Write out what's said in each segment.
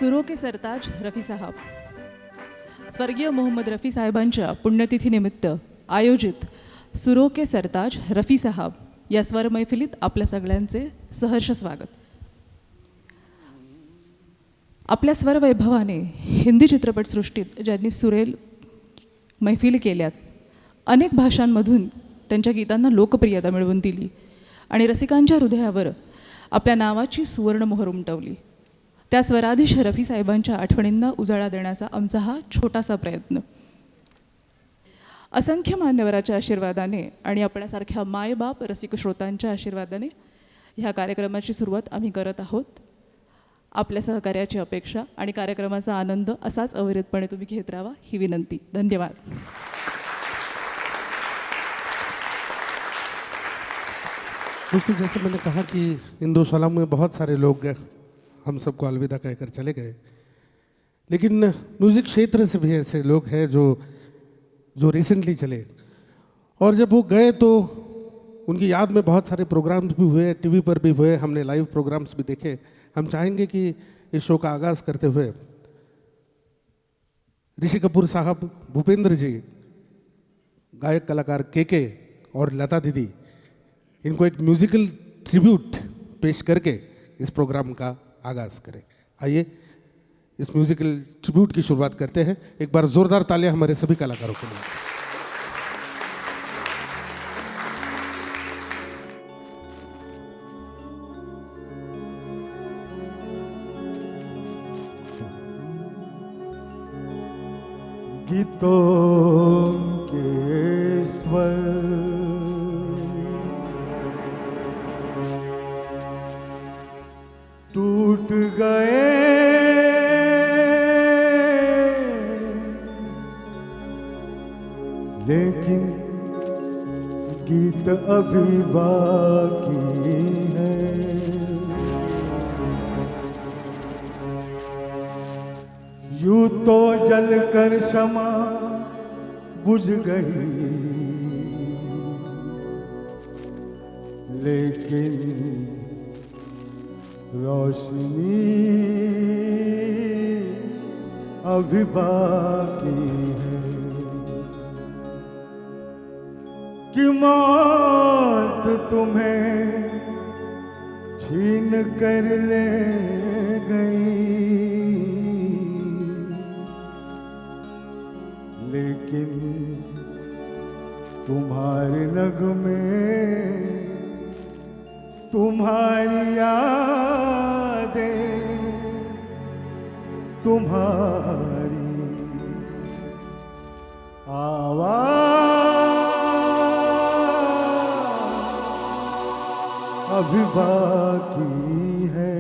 सुरो के सरताज रफी साहब, स्वर्गीय मोहम्मद रफी साहेबांच्या पुण्यतिथीनिमित्त आयोजित सुरो के सरताज रफी साहब या स्वर मैफिलीत आपल्या सगळ्यांचे सहर्ष स्वागत. आपल्या स्वर वैभवाने हिंदी चित्रपटसृष्टीत ज्यांनी सुरेल मैफिली केल्यात, अनेक भाषांमधून त्यांच्या गीतांना लोकप्रियता मिळवून दिली आणि रसिकांच्या हृदयावर आपल्या नावाची सुवर्णमोहर उमटवली, त्या स्वराधीश रफी साहेबांच्या आठवणींना उजाळा देण्याचा आमचा हा छोटासा प्रयत्न. असंख्य मान्यवराच्या आशीर्वादाने आणि आपल्यासारख्या मायबाप रसिक श्रोतांच्या आशीर्वादाने ह्या कार्यक्रमाची सुरुवात आम्ही करत आहोत. आपल्या सहकार्याची अपेक्षा आणि कार्यक्रमाचा आनंद असाच अविरतपणे तुम्ही घेत राहा ही विनंती. धन्यवाद. दोस्तों, जैसे मैंने कहा कि इन 2 सालों में बहुत सारे लोग हम सबको अलविदा कहकर चले गए, लेकिन म्यूज़िक क्षेत्र से भी ऐसे लोग हैं जो रिसेंटली चले, और जब वो गए तो उनकी याद में बहुत सारे प्रोग्राम्स भी हुए, टीवी पर भी हुए, हमने लाइव प्रोग्राम्स भी देखे. हम चाहेंगे कि इस शो का आगाज़ करते हुए ऋषि कपूर साहब, भूपेंद्र जी, गायक कलाकार के और लता दीदी, इनको एक म्यूज़िकल ट्रिब्यूट पेश करके इस प्रोग्राम का आगाज़ करें. आइए इस म्यूज़िकल ट्रिब्यूट की शुरुआत करते हैं. एक बार ज़ोरदार तालियां हमारे सभी कलाकारों के लिए. गीतों के स्वर टूट गए, लेकिन गीत अभी बाकी है. यूं तो जलकर शमा बुझ गई, लेकिन रोशनी अभी बाकी है. कि मौत तुम्हें छीन कर ले गई, लेकिन तुम्हारे नगमे, तुम्हारी यादें, तुम्हारी आवाज़ अभी बाकी है.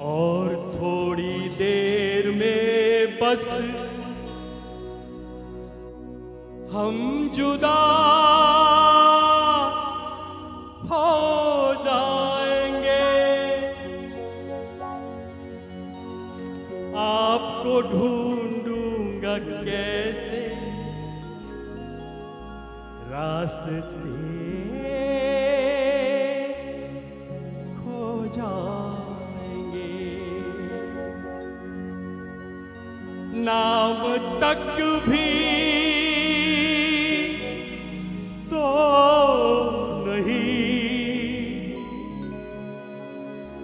और थोड़ी देर में बस हम जुदा हो जाएंगे. आपको ढूंढूंगा कैसे रास्ते खो जाएंगे. नाम तक भी तो नहीं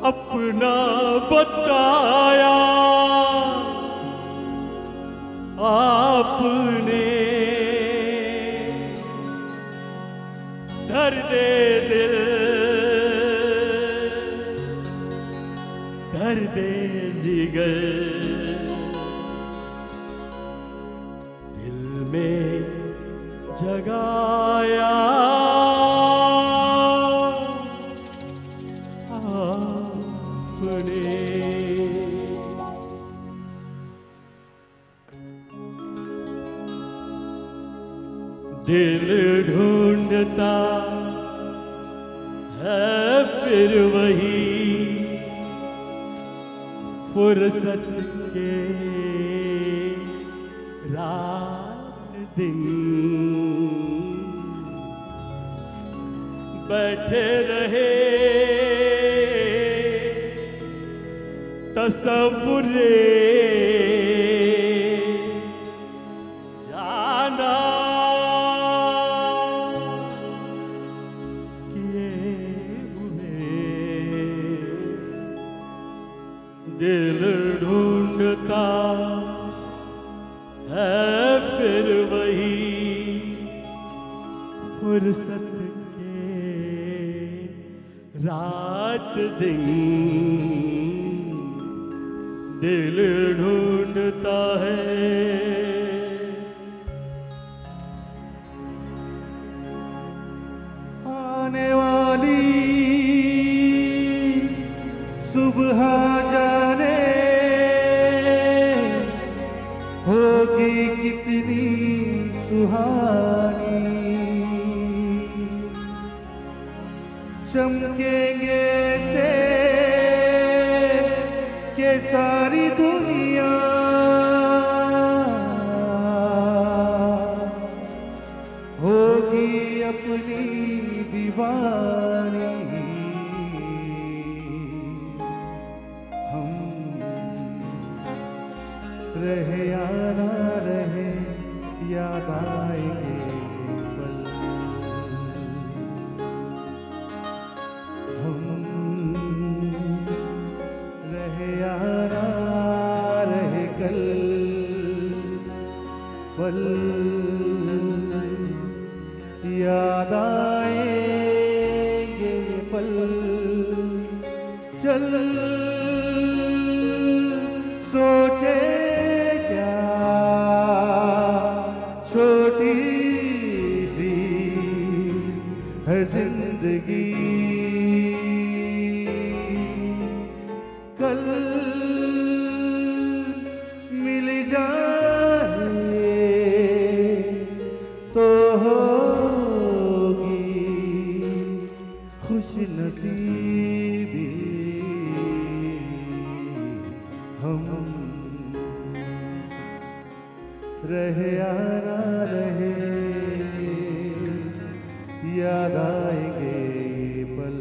अपना बताया आपने. दर्द दिल, दर्द जिगर में जगाया आपने. दिल ढूंढता है फिर वही फुर्सत के रात दिन बैठे रहे तसव्वुरे जाना किए हुए दिल ढूंढता है फिर वही फुर्सत के रात दिन दिल ढूंढता है। आने वाली सुबह जाने होगी कितनी सुहानी, चमकेंगे से के सारी दुनिया होगी अपनी दीवानी। हम रहे या ना रहे याद आएंगे पल, हम रहे या ना रहे कल पल याद आएंगे पल। चल सोचे क्या छोटी सी है जिंदगी, कल मिल जाए तो होगी खुश नसीबी। हम रहे या ना रहे याद आएंगे पल।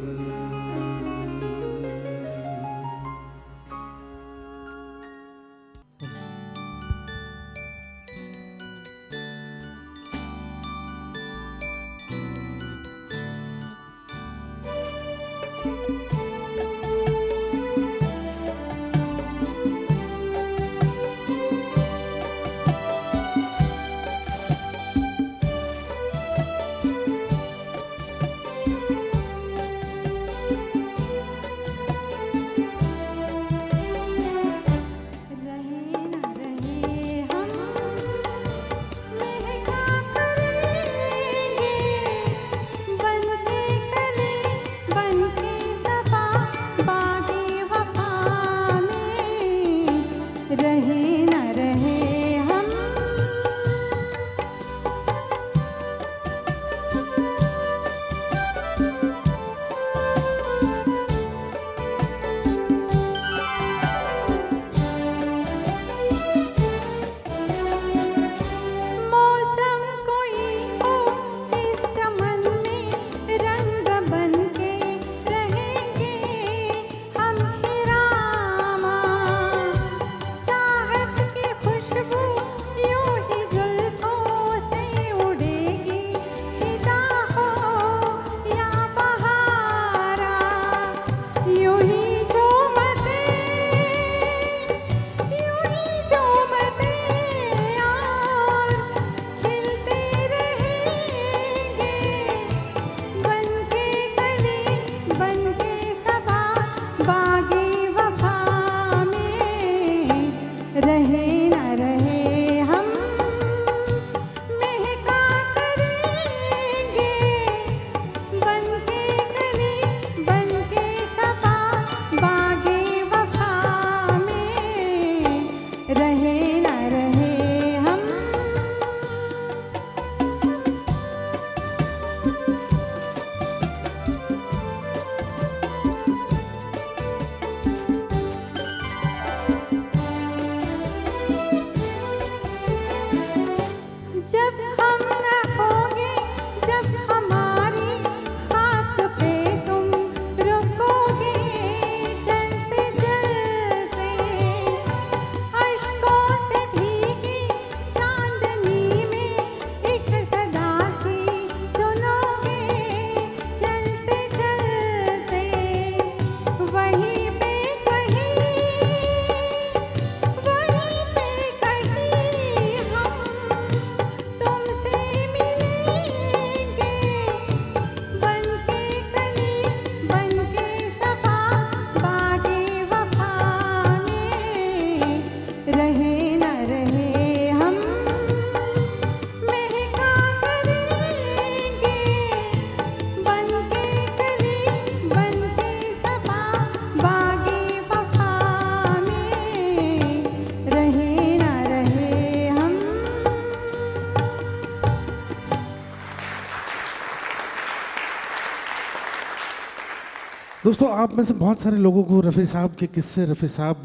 दोस्तों, आप में से बहुत सारे लोगों को रफ़ी साहब के किस्से, रफ़ी साहब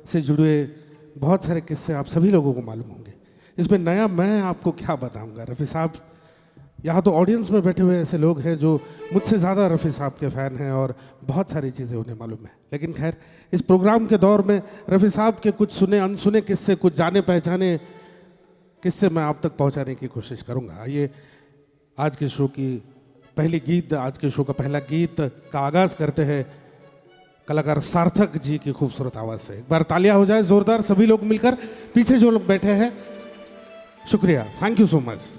से जुड़े बहुत सारे किस्से आप सभी लोगों को मालूम होंगे। इसमें नया मैं आपको क्या बताऊंगा। रफ़ी साहब, यहाँ तो ऑडियंस में बैठे हुए ऐसे लोग हैं जो मुझसे ज़्यादा रफ़ी साहब के फ़ैन हैं और बहुत सारी चीज़ें उन्हें मालूम है। लेकिन खैर, इस प्रोग्राम के दौर में रफ़ी साहब के कुछ सुने अनसुने किस्से, कुछ जाने पहचाने किस्से मैं आप तक पहुँचाने की कोशिश करूँगा। आइए, आज के शो की पहली गीत, आज के शो का पहला गीत का आगाज़ करते हैं कलाकार सार्थक जी की खूबसूरत आवाज़ से। एक बार तालियां हो जाए ज़ोरदार, सभी लोग मिलकर। पीछे जो लोग बैठे हैं, शुक्रिया, थैंक यू सो मच।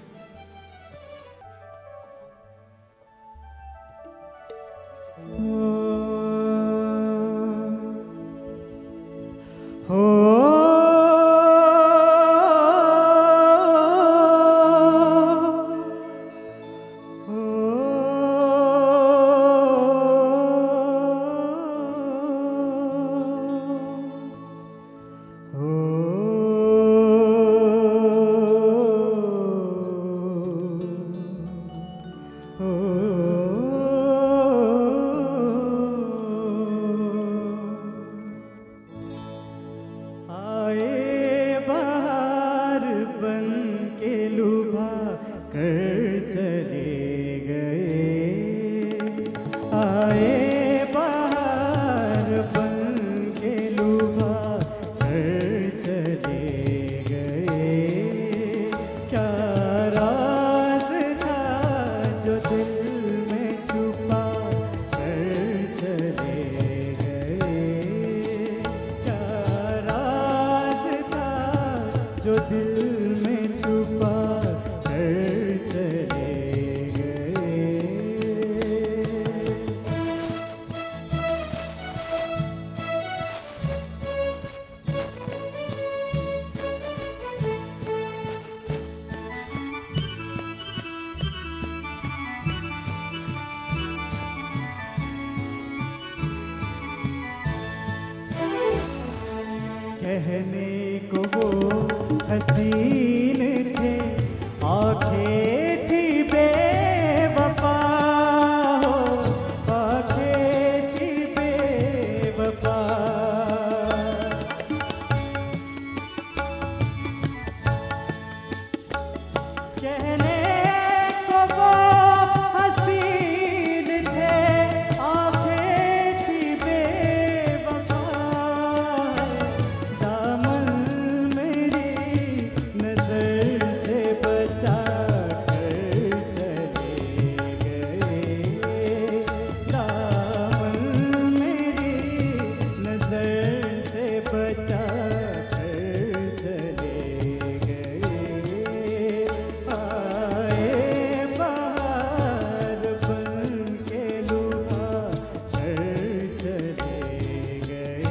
कहने को वो हसीन थे, आंखें थी बेवफा हो, आंखें थी बेवफा। कहने को वो हसीन थे, आंखें थी बेवफा। दामन मेरी नजर से बचा कर चले गए। दामन मेरी नजर से बचा कर चले गए। आए बाहर बन के लुभा कर चले गए।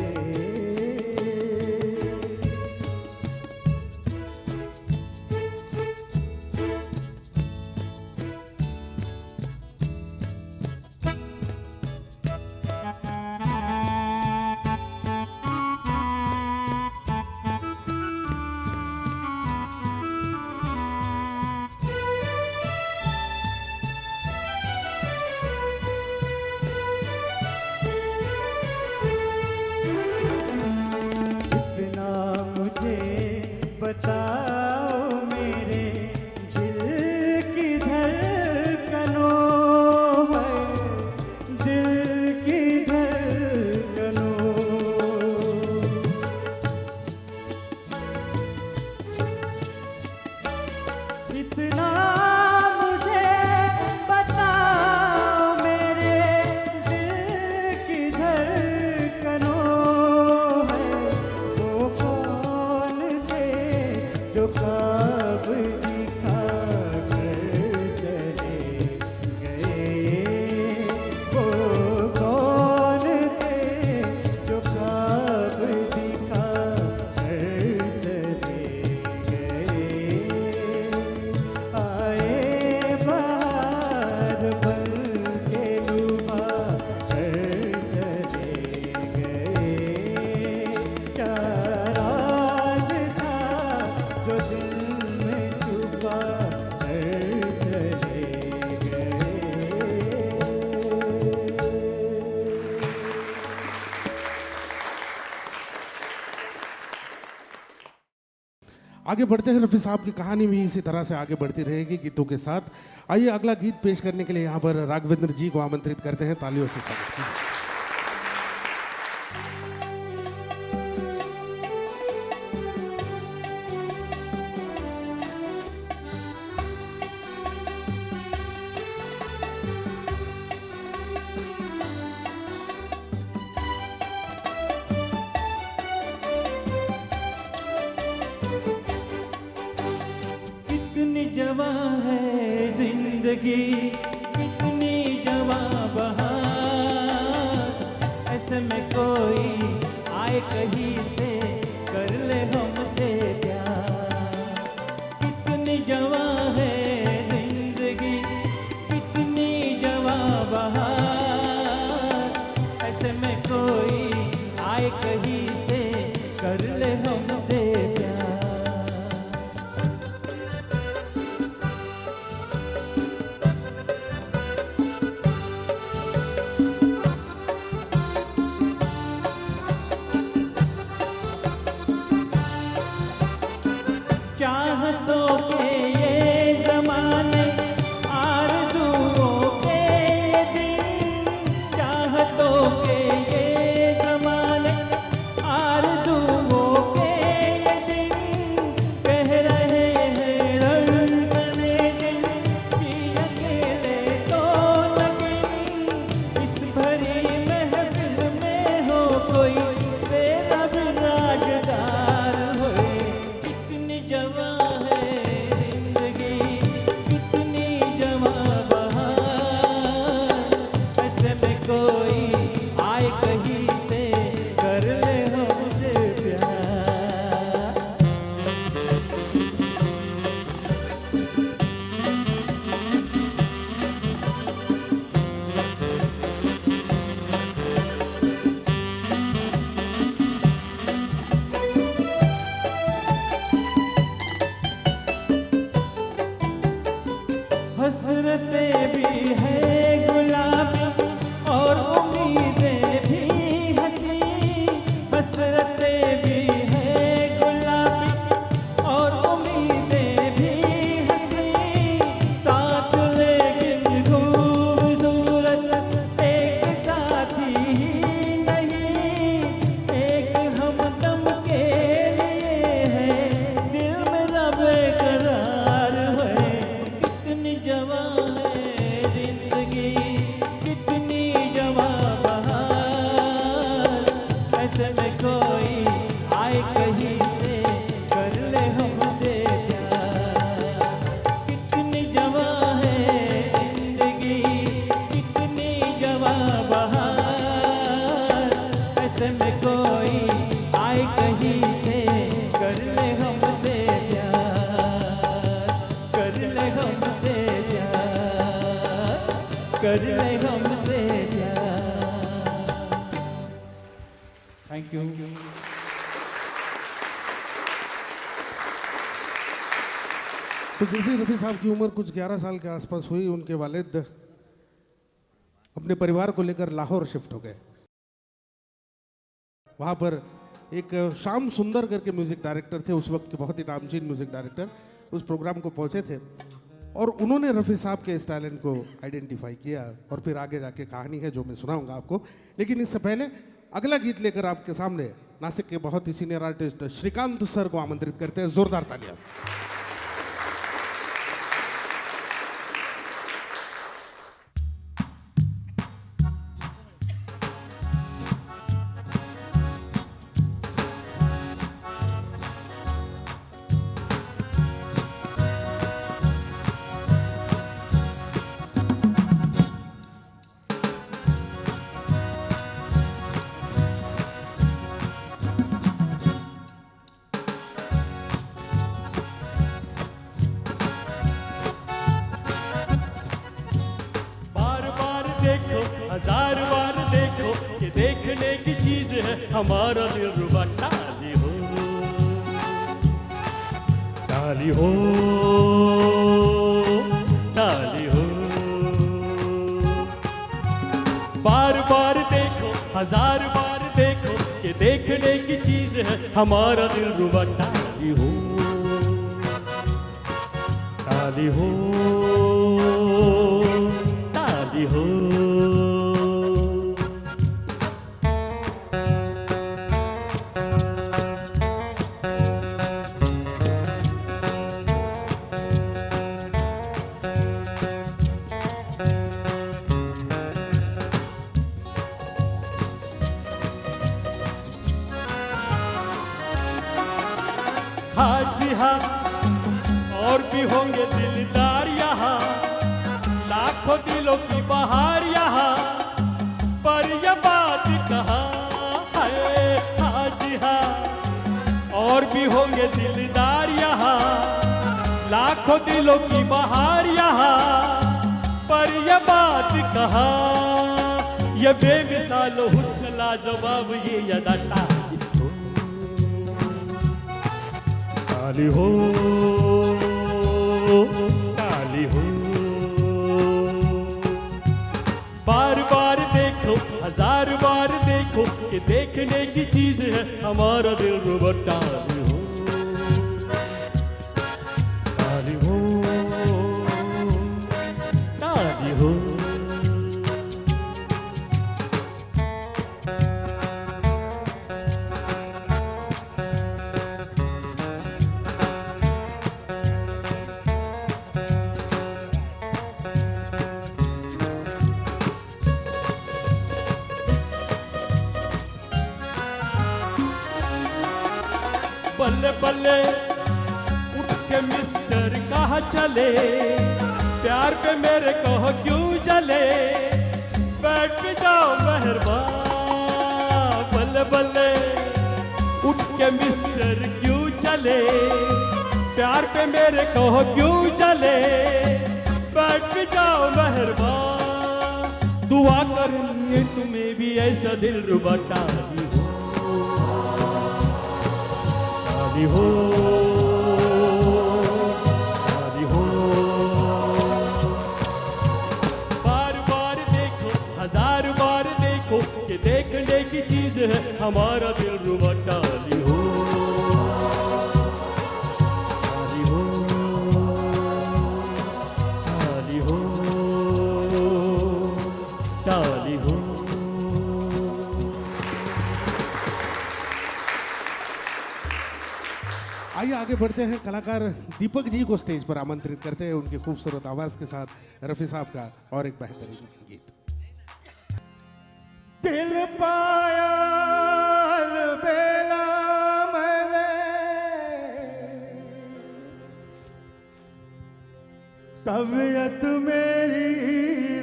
इतना मुझे बताओ मेरे दिल की धड़कनों है, दिल की धड़कनों। इतना मुझे बताओ मेरे दिल की धड़कनों है। वो कौन थे जो ख्वाब दिखा कर चले गए। वो कौन थे जो ख्वाब दिखा कर चले गए। आए बाहर बन के लुभा कर चले गए। क्या राज था जो दिल में छुपा कर चले गए। आगे बढ़ते हैं, रफ़ी साहब की कहानी भी इसी तरह से आगे बढ़ती रहेगी गीतों के साथ। आइए अगला गीत पेश करने के लिए यहाँ पर राघवेंद्र जी को आमंत्रित करते हैं, तालियों से स्वागत कीजिए। कितनी जवां है जिंदगी, कितनी जवां बहार, ऐसे में कोई आए कहीं से कर ले हमसे प्यार। कितनी जवां है जिंदगी, कितनी जवां बहार, ऐसे में कोई आए कहीं से कर ले हमसे प्यार। चाहतों के ये ज़माने, आरज़ुओं के ये दिन, चाहतों के ये ज़माने, आरज़ुओं के ये दिन, कह रहे हैं धड़कने दिल कि अकेले तो लगिन, इस भरी महफिल में हो कोई तेरा भी राजदार होए। कितनी जवां है जिंदगी, कितनी जवां बहार, ऐसे में कोई आए कहीं से कर ले हमसे प्यार। हसरतें भी है गुलाबी और उम्मीदें भी हसी, हसरतें भी है गुलाबी और उम्मीदें भी हसी, साथ लेकिन खूबसूरत एक साथी ही नहीं, एक हमदम के लिए है दिल मेरा बेकरार है। कितनी जवां है जिंदगी, कितनी जवां बहार, ऐसे में कोई आए कहीं से कर ले हमसे प्यार। कितनी जवां है जिंदगी, कितनी जवां बहार, ऐसे में कोई आए कहीं से कर ले हमसे प्यार, कर ले हमसे प्यार, कर ले हमसे प्यार। Thank you. तो जैसे रफ़ी साहब की उम्र कुछ 11 साल के आसपास हुई, उनके वालिद अपने परिवार को लेकर लाहौर शिफ्ट हो गए। वहाँ पर एक श्याम सुंदर करके म्यूजिक डायरेक्टर थे, उस वक्त के बहुत ही नामचीन म्यूजिक डायरेक्टर, उस प्रोग्राम को पहुँचे थे और उन्होंने रफ़ी साहब के इस टैलेंट को आइडेंटिफाई किया और फिर आगे जाके कहानी है जो मैं सुनाऊंगा आपको। लेकिन इससे पहले अगला गीत लेकर आपके सामने नासिक के बहुत ही सीनियर आर्टिस्ट श्रीकांत सर को आमंत्रित करते हैं, जोरदार तालियां। हजार बार देखो, ये देखने की चीज है हमारा दिल रुबा। टाली हो, टाली हो, टाली हो। बार बार देखो, हजार बार देखो, ये देखने की चीज है हमारा दिल रुबा। टाली हो, ताली हो ताली हो। हाँ जी हाँ, और भी होंगे दिलदार यहाँ, लाखों दिलों की बहार यहाँ, पर ये बात कहाँ है। हाँ जी हाँ, और भी होंगे दिलदार यहाँ, लाखों दिलों की बहार यहाँ, पर ये बात कहाँ। ये बेमिसाल हुस्न लाजवाब ये अदा ताली हो ताली हो। बार बार देखो हजार बार देखो कि देखने की चीज है हमारा दिल रुबा। ताली हो ताली हो ताली हो। बल्ले बल्ले उठ के मिस्टर कहाँ चले, प्यार पे मेरे कहो क्यों जले, बैठ जाओ मेहरबान। बल्ले बल्ले उठ के मिस्टर क्यों चले, प्यार पे मेरे कहो क्यों जले, बैठ जाओ मेहरबान। दुआ करूंगी तुम्हें भी ऐसा दिल रुबा। ताली हो ताली हो। बार बार देखो हजार बार देखो कि देखने की चीज है हमारा दिल रुबा। ताली हो ताली हो ताली हो ताली हो। आइए आगे बढ़ते हैं। कलाकार दीपक जी को स्टेज पर आमंत्रित करते हैं उनकी खूबसूरत आवाज के साथ रफी साहब का और एक बेहतरीन गीत। दिल पाया बेला मैंने, तबीयत मेरी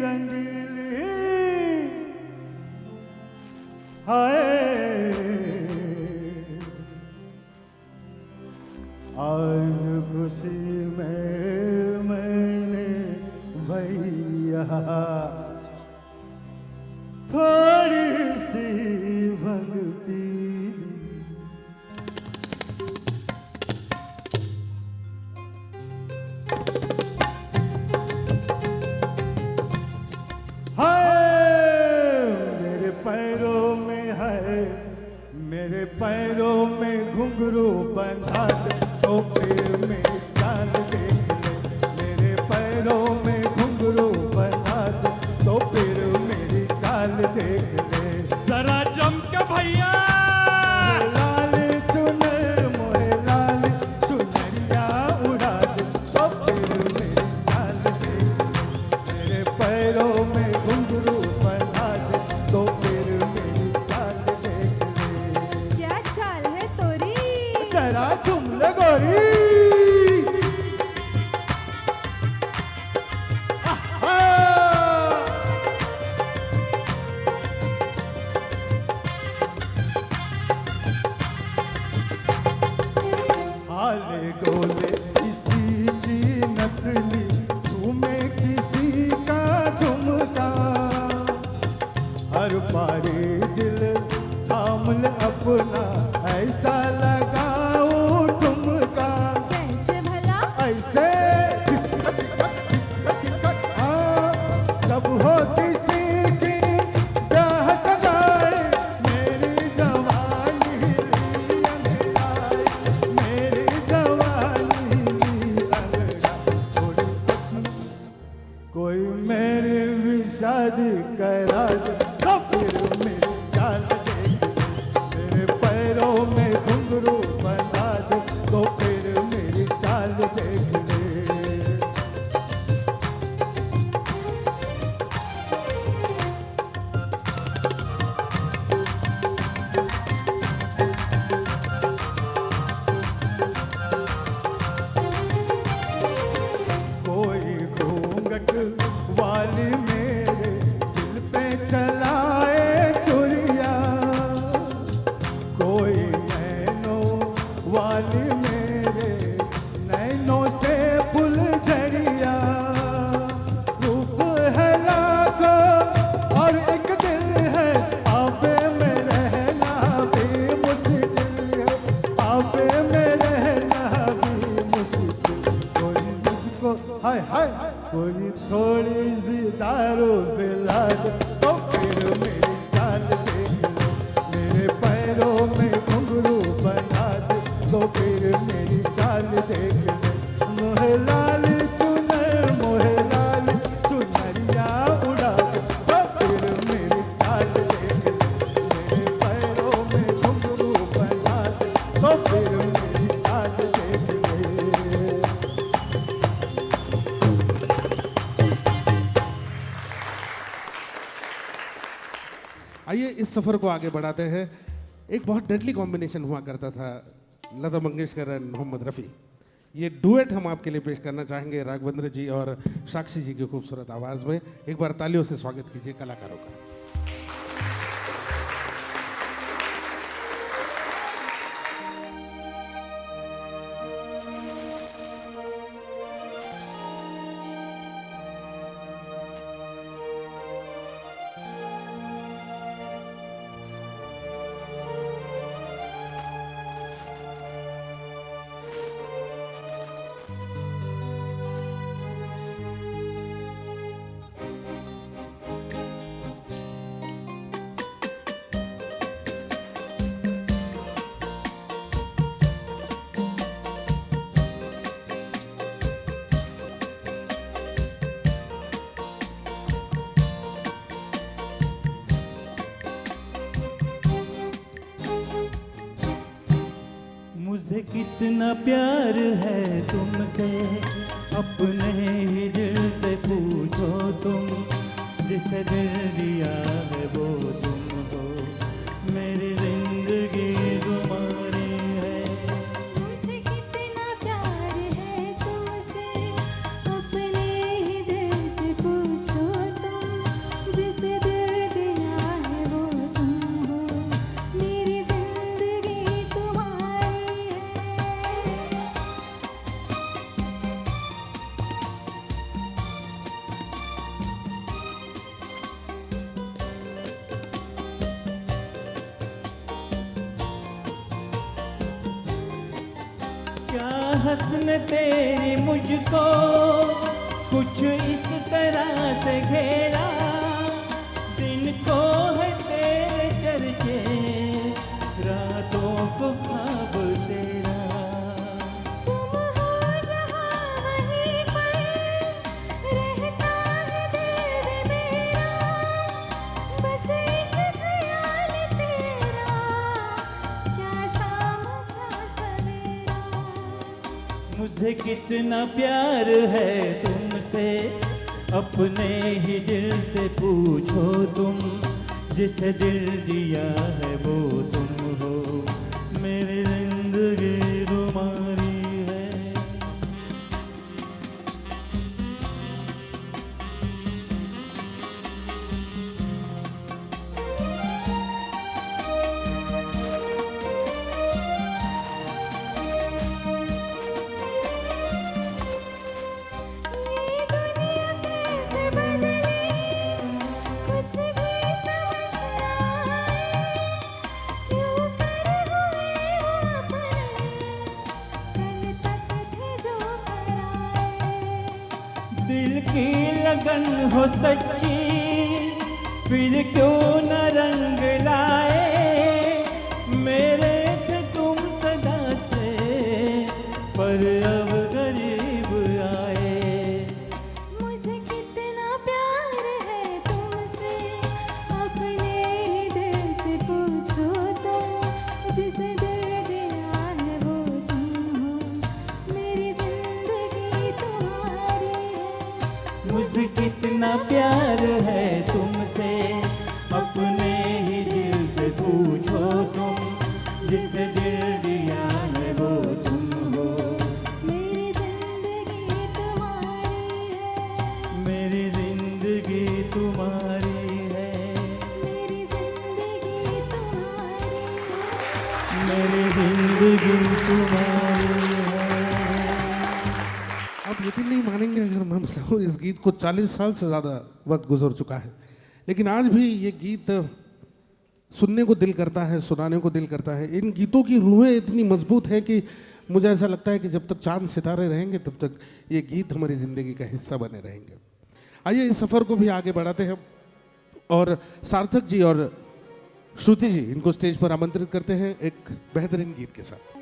रंगीली हाय। आज खुशी में मैंने भैया थोड़ी सी भंग पी ली। हाय मेरे पैरों में है, मेरे पैरों में घुंघरू बंधा दे तो फिर मेरी चाल देख ले। मेरे पैरों में घुंघरू बंधा दे तो फिर मेरी चाल देख ले। जरा जम के भैया लाल चुनर मोरे लाल चुनरिया उड़ा दे तो फिर मेरी चाल देख ले। मेरे पैरों में घुंघरू बंधा दे तो फिर मेरी चाल देख ले। क्या चाल है तोरी, जरा झूम ले गोरी। हाले डोले किसी की नथनी, झूमे किसी का झुमका, हर पारे दिल थाम ले अपना, ऐसा लगाओ ठुमका। कैसे भला ऐसे जब हो किसी की ब्याह सजाए, मेरी जवानी अंगड़ाए, मेरी जवानी अंगड़ा। शादी करा दे तो फिर मेरी चाल देख ले। मेरे पैरों में घुंघरू बना दे तो फिर मेरी चाल देख ले। कोई घूंघट वाली मेरे दिल पे चलाए चुरिया, कोई नैनों वाली मेरे नैनों से फुल झड़िया। रूप है लाखों और एक दिल है, आपे में रहना भी मुश्किल है, आपे में रहना भी मुश्किल। कोई मुझको हाय हाय कोई थोड़ी सी दारू पिला दे तो फिर मेरी चाल देख ले। मेरे पैरों में घुंघरू बना दे तो फिर मेरी चाल देख ले। मोहे लाल चुनर मोहे लाल चुनरिया उड़ा दे तो फिर मेरी चाल देख ले। मेरे पैरों में घुंघरू बना दे तो फिर मेरी चाल देख ले। आइए इस सफ़र को आगे बढ़ाते हैं। एक बहुत डेडली कॉम्बिनेशन हुआ करता था लता मंगेशकर एंड मोहम्मद रफ़ी। ये डुएट हम आपके लिए पेश करना चाहेंगे राघवेंद्र जी और साक्षी जी की खूबसूरत आवाज़ में। एक बार तालियों से स्वागत कीजिए कलाकारों का। मुझे कितना प्यार है तुमसे, अपने ही दिल से पूछो तुम। जिसे दिल दिया है वो तुम हो, मेरी जिंदगी तुम्हारी है। मुझे कितना प्यार है तुमसे, अपने ही दिल से पूछो तुम। जिसे दिल दिया है वो तुम हो, मेरी जिंदगी तुम्हारी है। चाहत ने तेरी मुझको कुछ इस तरह से घेरा, दिन को है तेरे चर्चे, रातों को ख्वाब तेरा। तुम हो जहाँ वहीं पर, रहता है दिल मेरा, बस एक ख्याल तेरा, क्या शाम क्या सवेरा। मुझे कितना प्यार है तुमसे, अपने ही दिल से पूछो तुम। जिसे दिल दिया है वो तुम हो, मेरी जिंदगी तुम्हारी है। ये दुनिया कैसे बदली, कुछ भी समझ ना आए। यूं कर हुए हो अपने, कल तक थे जो पराए। दिल की लगन हो सच्ची, फिर क्यों न रंग लाए। मेरे थे तुम सदा से, पर अब करीब आए। मुझे कितना प्यार है तुमसे, मुझे कितना प्यार है तुमसे, अपने ही दिल से पूछो तुम, जिसे दिल दिया है वो तुम हो। मेरी जिंदगी तुम्हारी है, मेरी जिंदगी तुम्हारी है, मेरी जिंदगी तुम्हारी है। मेरी जिंदगी तुम्हारी है। आप यकीन नहीं मानेंगे अगर मैं बताऊँ, इस गीत को 40 साल से ज़्यादा वक्त गुजर चुका है, लेकिन आज भी ये गीत सुनने को दिल करता है, सुनाने को दिल करता है। इन गीतों की रूहें इतनी मजबूत है कि मुझे ऐसा लगता है कि जब तक चांद सितारे रहेंगे तब तक ये गीत हमारी ज़िंदगी का हिस्सा बने रहेंगे। आइए इस सफ़र को भी आगे बढ़ाते हैं और सार्थक जी और श्रुति जी इनको स्टेज पर आमंत्रित करते हैं एक बेहतरीन गीत के साथ।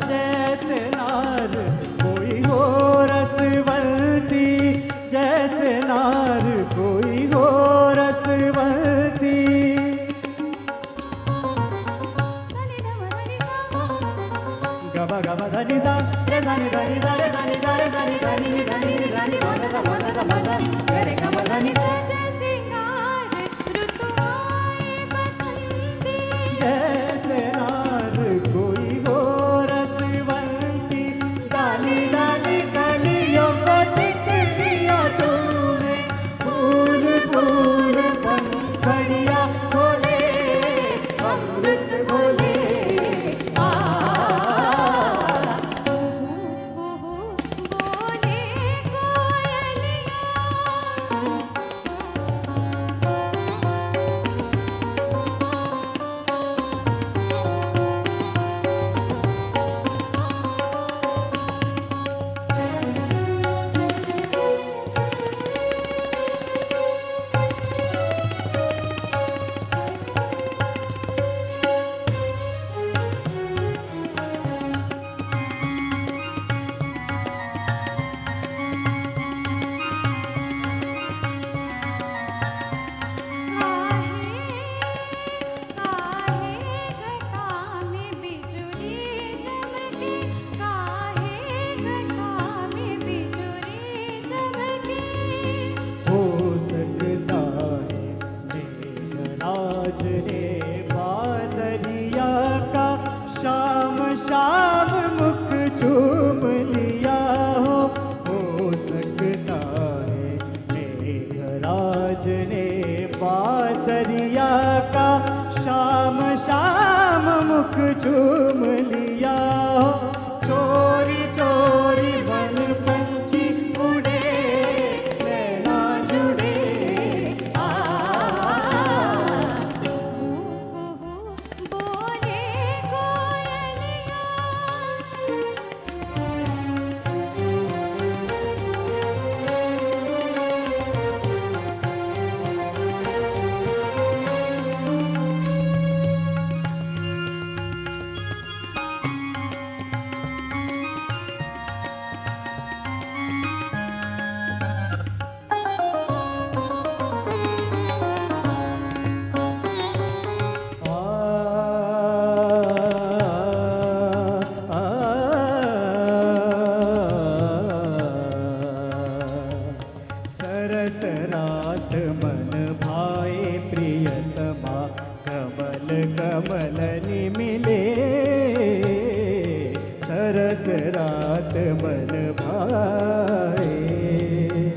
जैसे नार कोई हो रसवंती, जैसे नार कोई हो रसवंती। गबा गबा धनी सा रे धनी धनी सा रे धनी सा रे धनी धनी नी धनी नी धनी मादा सा मादा सा मादा रे गबा धनी सा। जैसे नार कोई हो रसवंती, डाली डाली कलियों को तितलियां चूमे, फूल फूल पंखड़ियां खोले, अमृत खोले। शाम मुख चूम लिया हो सकता है मेघराज ने बादरिया का शाम शाम मुख चूम लिया हो। चोरी चोरी वन पंछी उड़े, नैना जुड़े, दिवस रात मन भाए।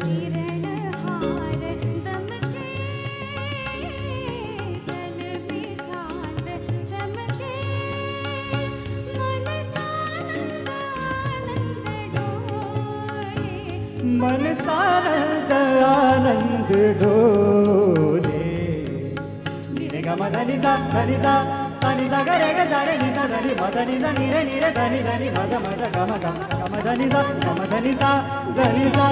किरण हार दमके जल में चांद चमके मन सानंद आनंद डोले मन सानंद आनंद डोले। निरे ग म धनि सा सा नि सा ग रे ग सा रे नि सा धनि म धनि सा नि रे धनि धनि म ग ग म धनि सा धनि सा।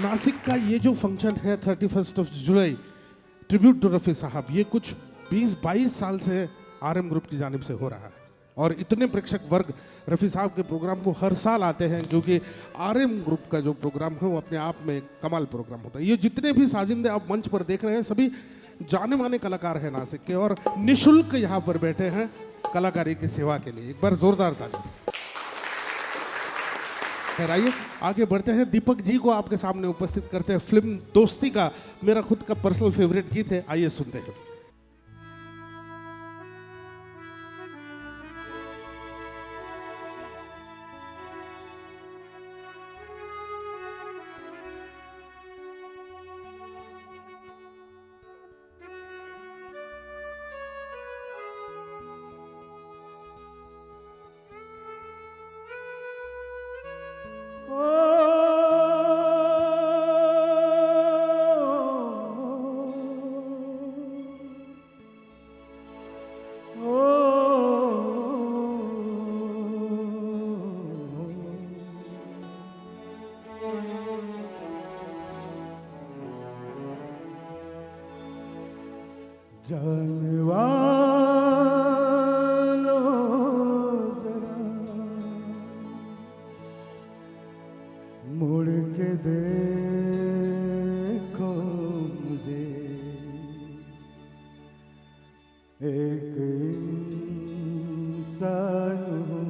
नासिक का ये जो फंक्शन है 31 जुलाई ट्रिब्यूट टू रफ़ी साहब, ये कुछ 20-22 साल से आरएम ग्रुप की जानिब से हो रहा है और इतने प्रेक्षक वर्ग रफ़ी साहब के प्रोग्राम को हर साल आते हैं, क्योंकि आरएम ग्रुप का जो प्रोग्राम है वो अपने आप में एक कमाल प्रोग्राम होता है। ये जितने भी साजिंदे आप मंच पर देख रहे हैं सभी जाने माने कलाकार हैं नासिक के और निःशुल्क यहाँ पर बैठे हैं कलाकारी की सेवा के लिए। एक बार जोरदार ताली। खैर आइए आगे बढ़ते हैं, दीपक जी को आपके सामने उपस्थित करते हैं। फिल्म दोस्ती का मेरा खुद का पर्सनल फेवरेट गीत है, आइए सुनते हैं। जानवालो जरा मुड़ के देखो मुझे, एक इंसान हूँ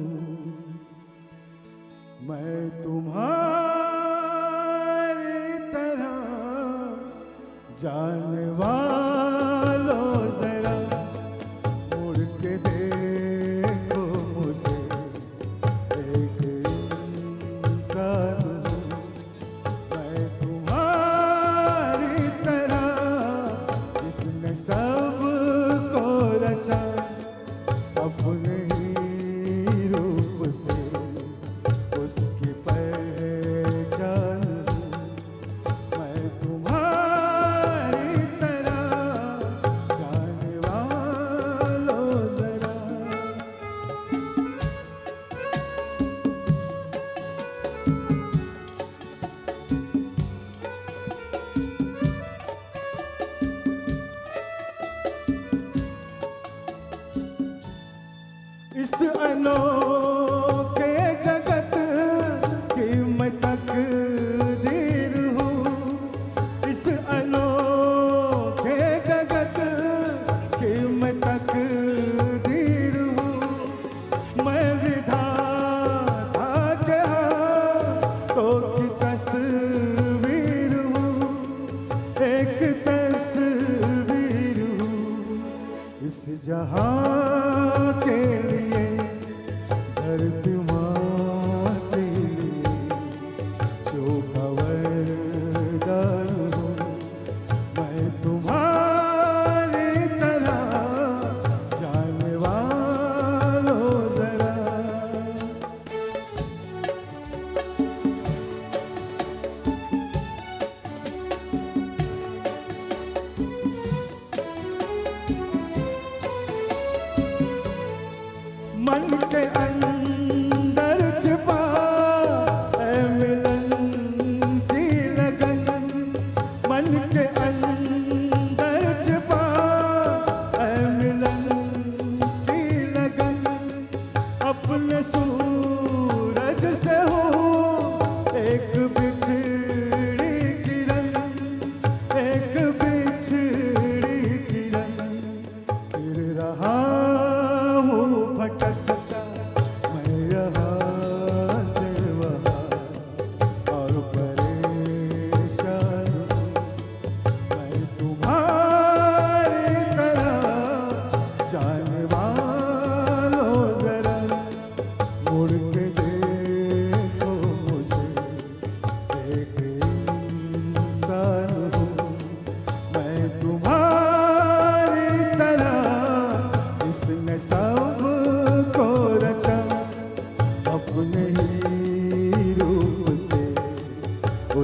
मैं तुम्हारी तरह। जानवालो जरा मुड़ के देखो मुझे, एक इंसान हूँ मैं तुम्हारी तरह। जिसने सबको रचा अपने ही रूप से, उसकी पहचान हूँ मैं तुम्हारी तरह। जाने वालों जरा इस अनोखे जगत की मैं तकदीर हूँ। इस अनोखे जगत की मैं तकदीर हूँ। मैं विधाता के हाथों की तस्वीर हूँ, एक तस्वीर हूँ। इस जहां के लिए धरती माँ के लिए जो वरदान हूँ मैं तुम्हारी तरह। जाने वालों जरा मन के अंदर छिपा है मिलन की लगन। मन के अंदर छिपा है मिलन की लगन। अपने सूरज से हो एक बिछड़ी किरण, एक बिछड़ी किरण। फिर रहा हूँ भटकता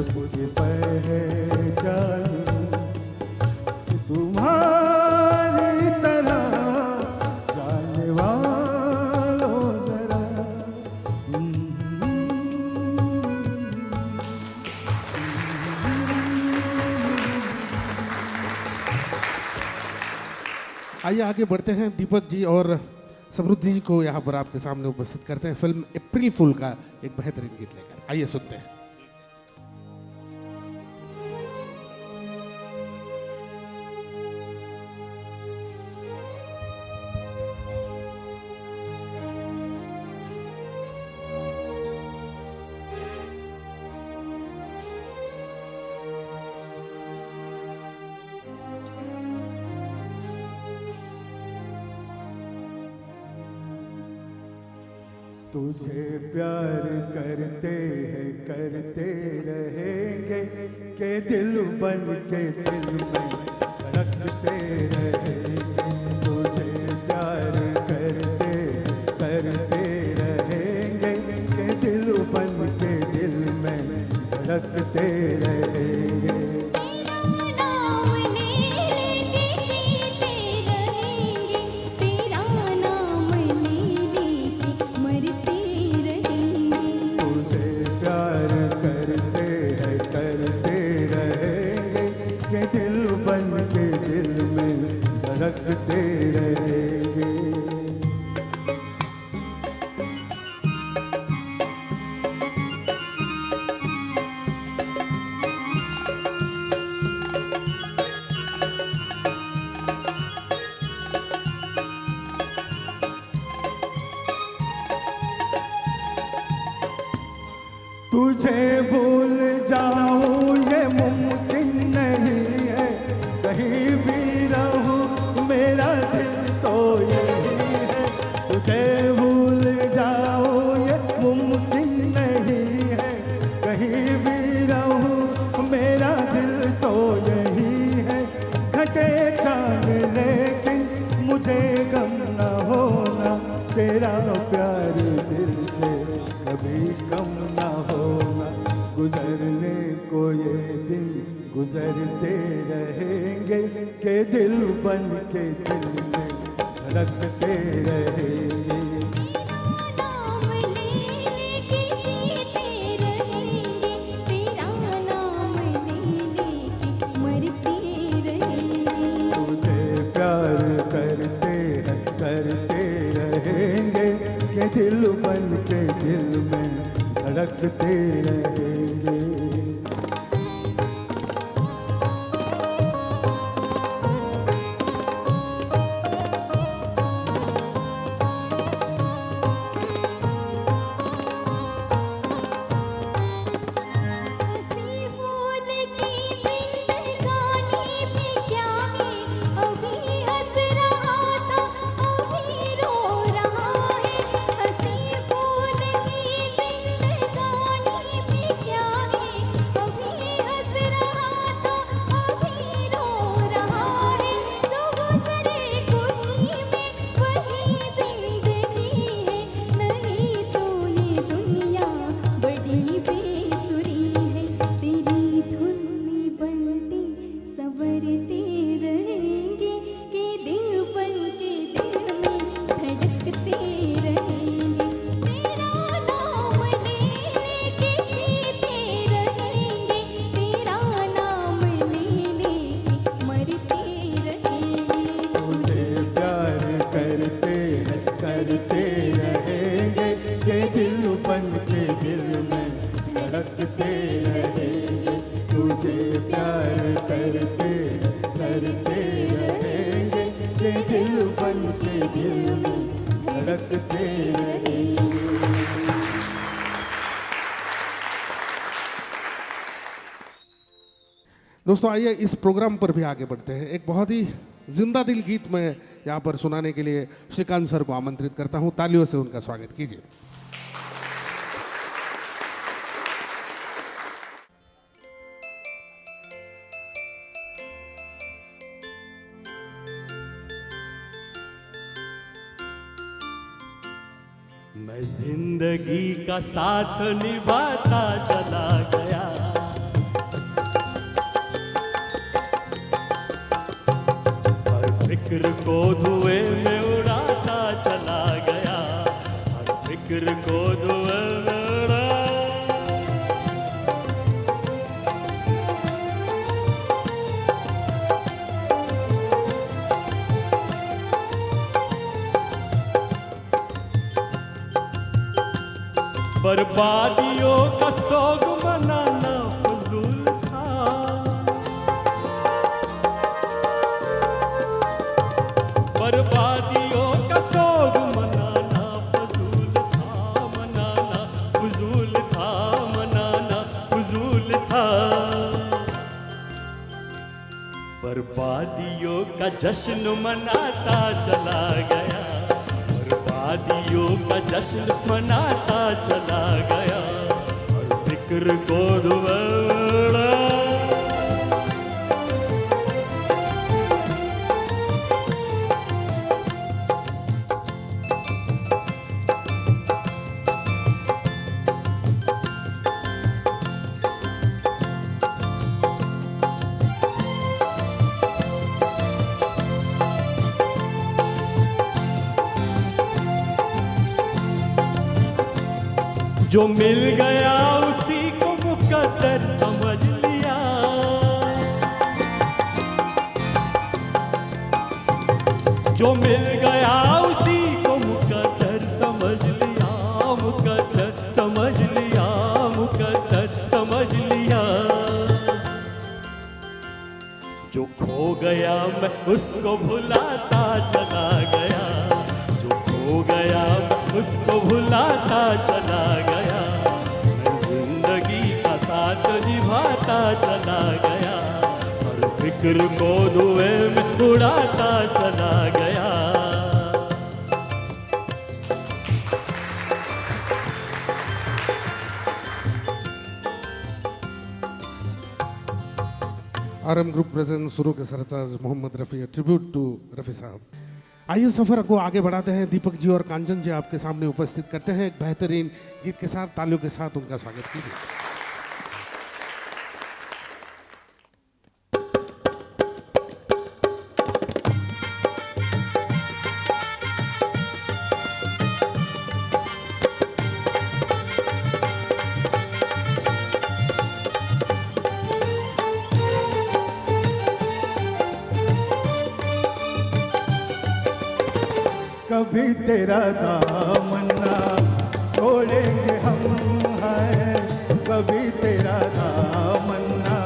उसकी पहचान तुम्हारी तरह जाने वालों जरा। आइए आगे बढ़ते हैं। दीपक जी और समृद्धि जी को यहाँ पर आपके सामने उपस्थित करते हैं फिल्म अप्रैल फूल का एक बेहतरीन गीत लेकर। आइए सुनते हैं। तुझे प्यार करते हैं करते रहेंगे के दिल बन के दिल में धड़कते रहेंगे। तुझे प्यार करते रहेंगे के दिल बन के दिल में धड़कते रहेंगे। रखते रहेंगे। तुझे भूल जाऊं ये मुमकिन नहीं है, कहीं भी रहूं मेरा दिल तो यही है। तुझे भूल जाऊं ये मुमकिन नहीं है, कहीं भी रहूं मेरा दिल तो यही है। घटे चांद लेकिन मुझे गम न होना, तेरा प्यार दिल से कभी कम न होना। गुजरने को ये दिन गुजरते रहेंगे के दिल बन के दिल में धड़कते रहेंगे। तुझे प्यार करते रहेंगे के दिल बन के दिल में धड़कते रहेंगे। दोस्तों आइए इस प्रोग्राम पर भी आगे बढ़ते हैं। एक बहुत ही जिंदा दिल गीत मैं यहाँ पर सुनाने के लिए श्रीकांत सर को आमंत्रित करता हूँ। तालियों से उनका स्वागत कीजिए। मैं जिंदगी का साथ निभाता चला गया, फिक्र को धुएं में उड़ाता चला गया, हर फिक्र को धुएं में उड़ा। बर्बादियों का सोग मनाना फजूल था, बर्बादियों का सोग मनाना फजूल था, मनाना फजूल था, मनाना फजूल था। बर्बादियों का जश्न मनाता चला गया, बर्बादियों का जश्न मनाता चला गया, और फिक्र को धुआं। जो मिल गया उसी को मुकद्दर समझ लिया, जो मिल गया उसी को मुकद्दर समझ लिया, मुकद्दर समझ लिया, मुकद्दर समझ लिया। जो खो गया मैं उसको भुलाता चला गया, जो खो गया मैं उसको भुलाता चला गया, मैं जिंदगी का साथ निभाता चला गया, और फिक्र को धुएं में उड़ाता चला गया। RM ग्रुप प्रेजेंट शुरू के सरताज मोहम्मद रफ़ी, ट्रिब्यूट टू रफ़ी साहब। आइए सफ़र को आगे बढ़ाते हैं। दीपक जी और कांचन जी आपके सामने उपस्थित करते हैं एक बेहतरीन गीत के साथ। तालियों के साथ उनका स्वागत कीजिए। कभी तेरा दामन्ना छोड़ेंगे हम, है कभी तेरा दामन्ना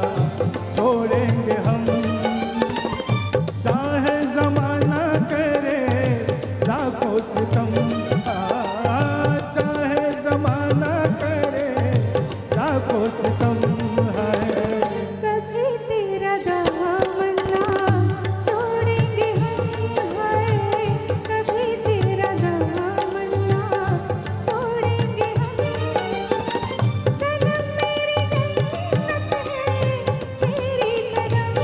छोड़ेंगे हम। चाहे जमाना करे लाखों सितम, चाहे जमाना करे लाखों सितम, है कभी तेरा दामन्ना छोड़ेंगे हम, हाय कभी तेरा दामन्ना छोड़ेंगे हम। सनम मेरी जन्नत है तेरी कदम,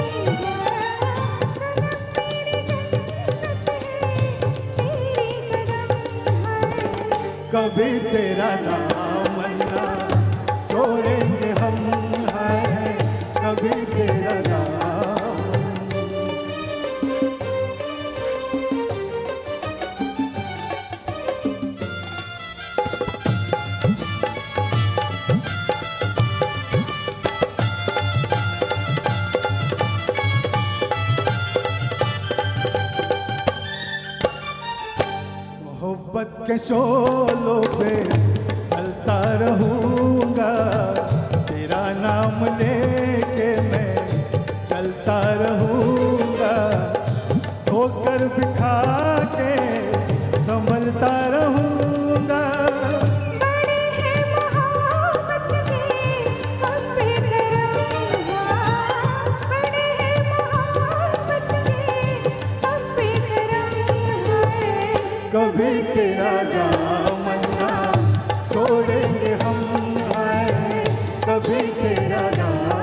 सनम मेरी जन्नत है तेरी कदम, हाय कभी तेरा दामन्ना छोड़ेंगे हम, है कभी तेरा दामन्ना। मोहब्बत के शोलों पे चलता रहूँगा, तेरा नाम लेके मैं चलता रहूँगा। ठोकर बिठा के संभलता रहूँगा। बड़े हैं मोहब्बत में हम बेकरार, बड़े हैं मोहब्बत में हम बेकरार, कभी तेरा दामन्ना छोड़ेंगे हम, है कभी तेरा दामन्ना।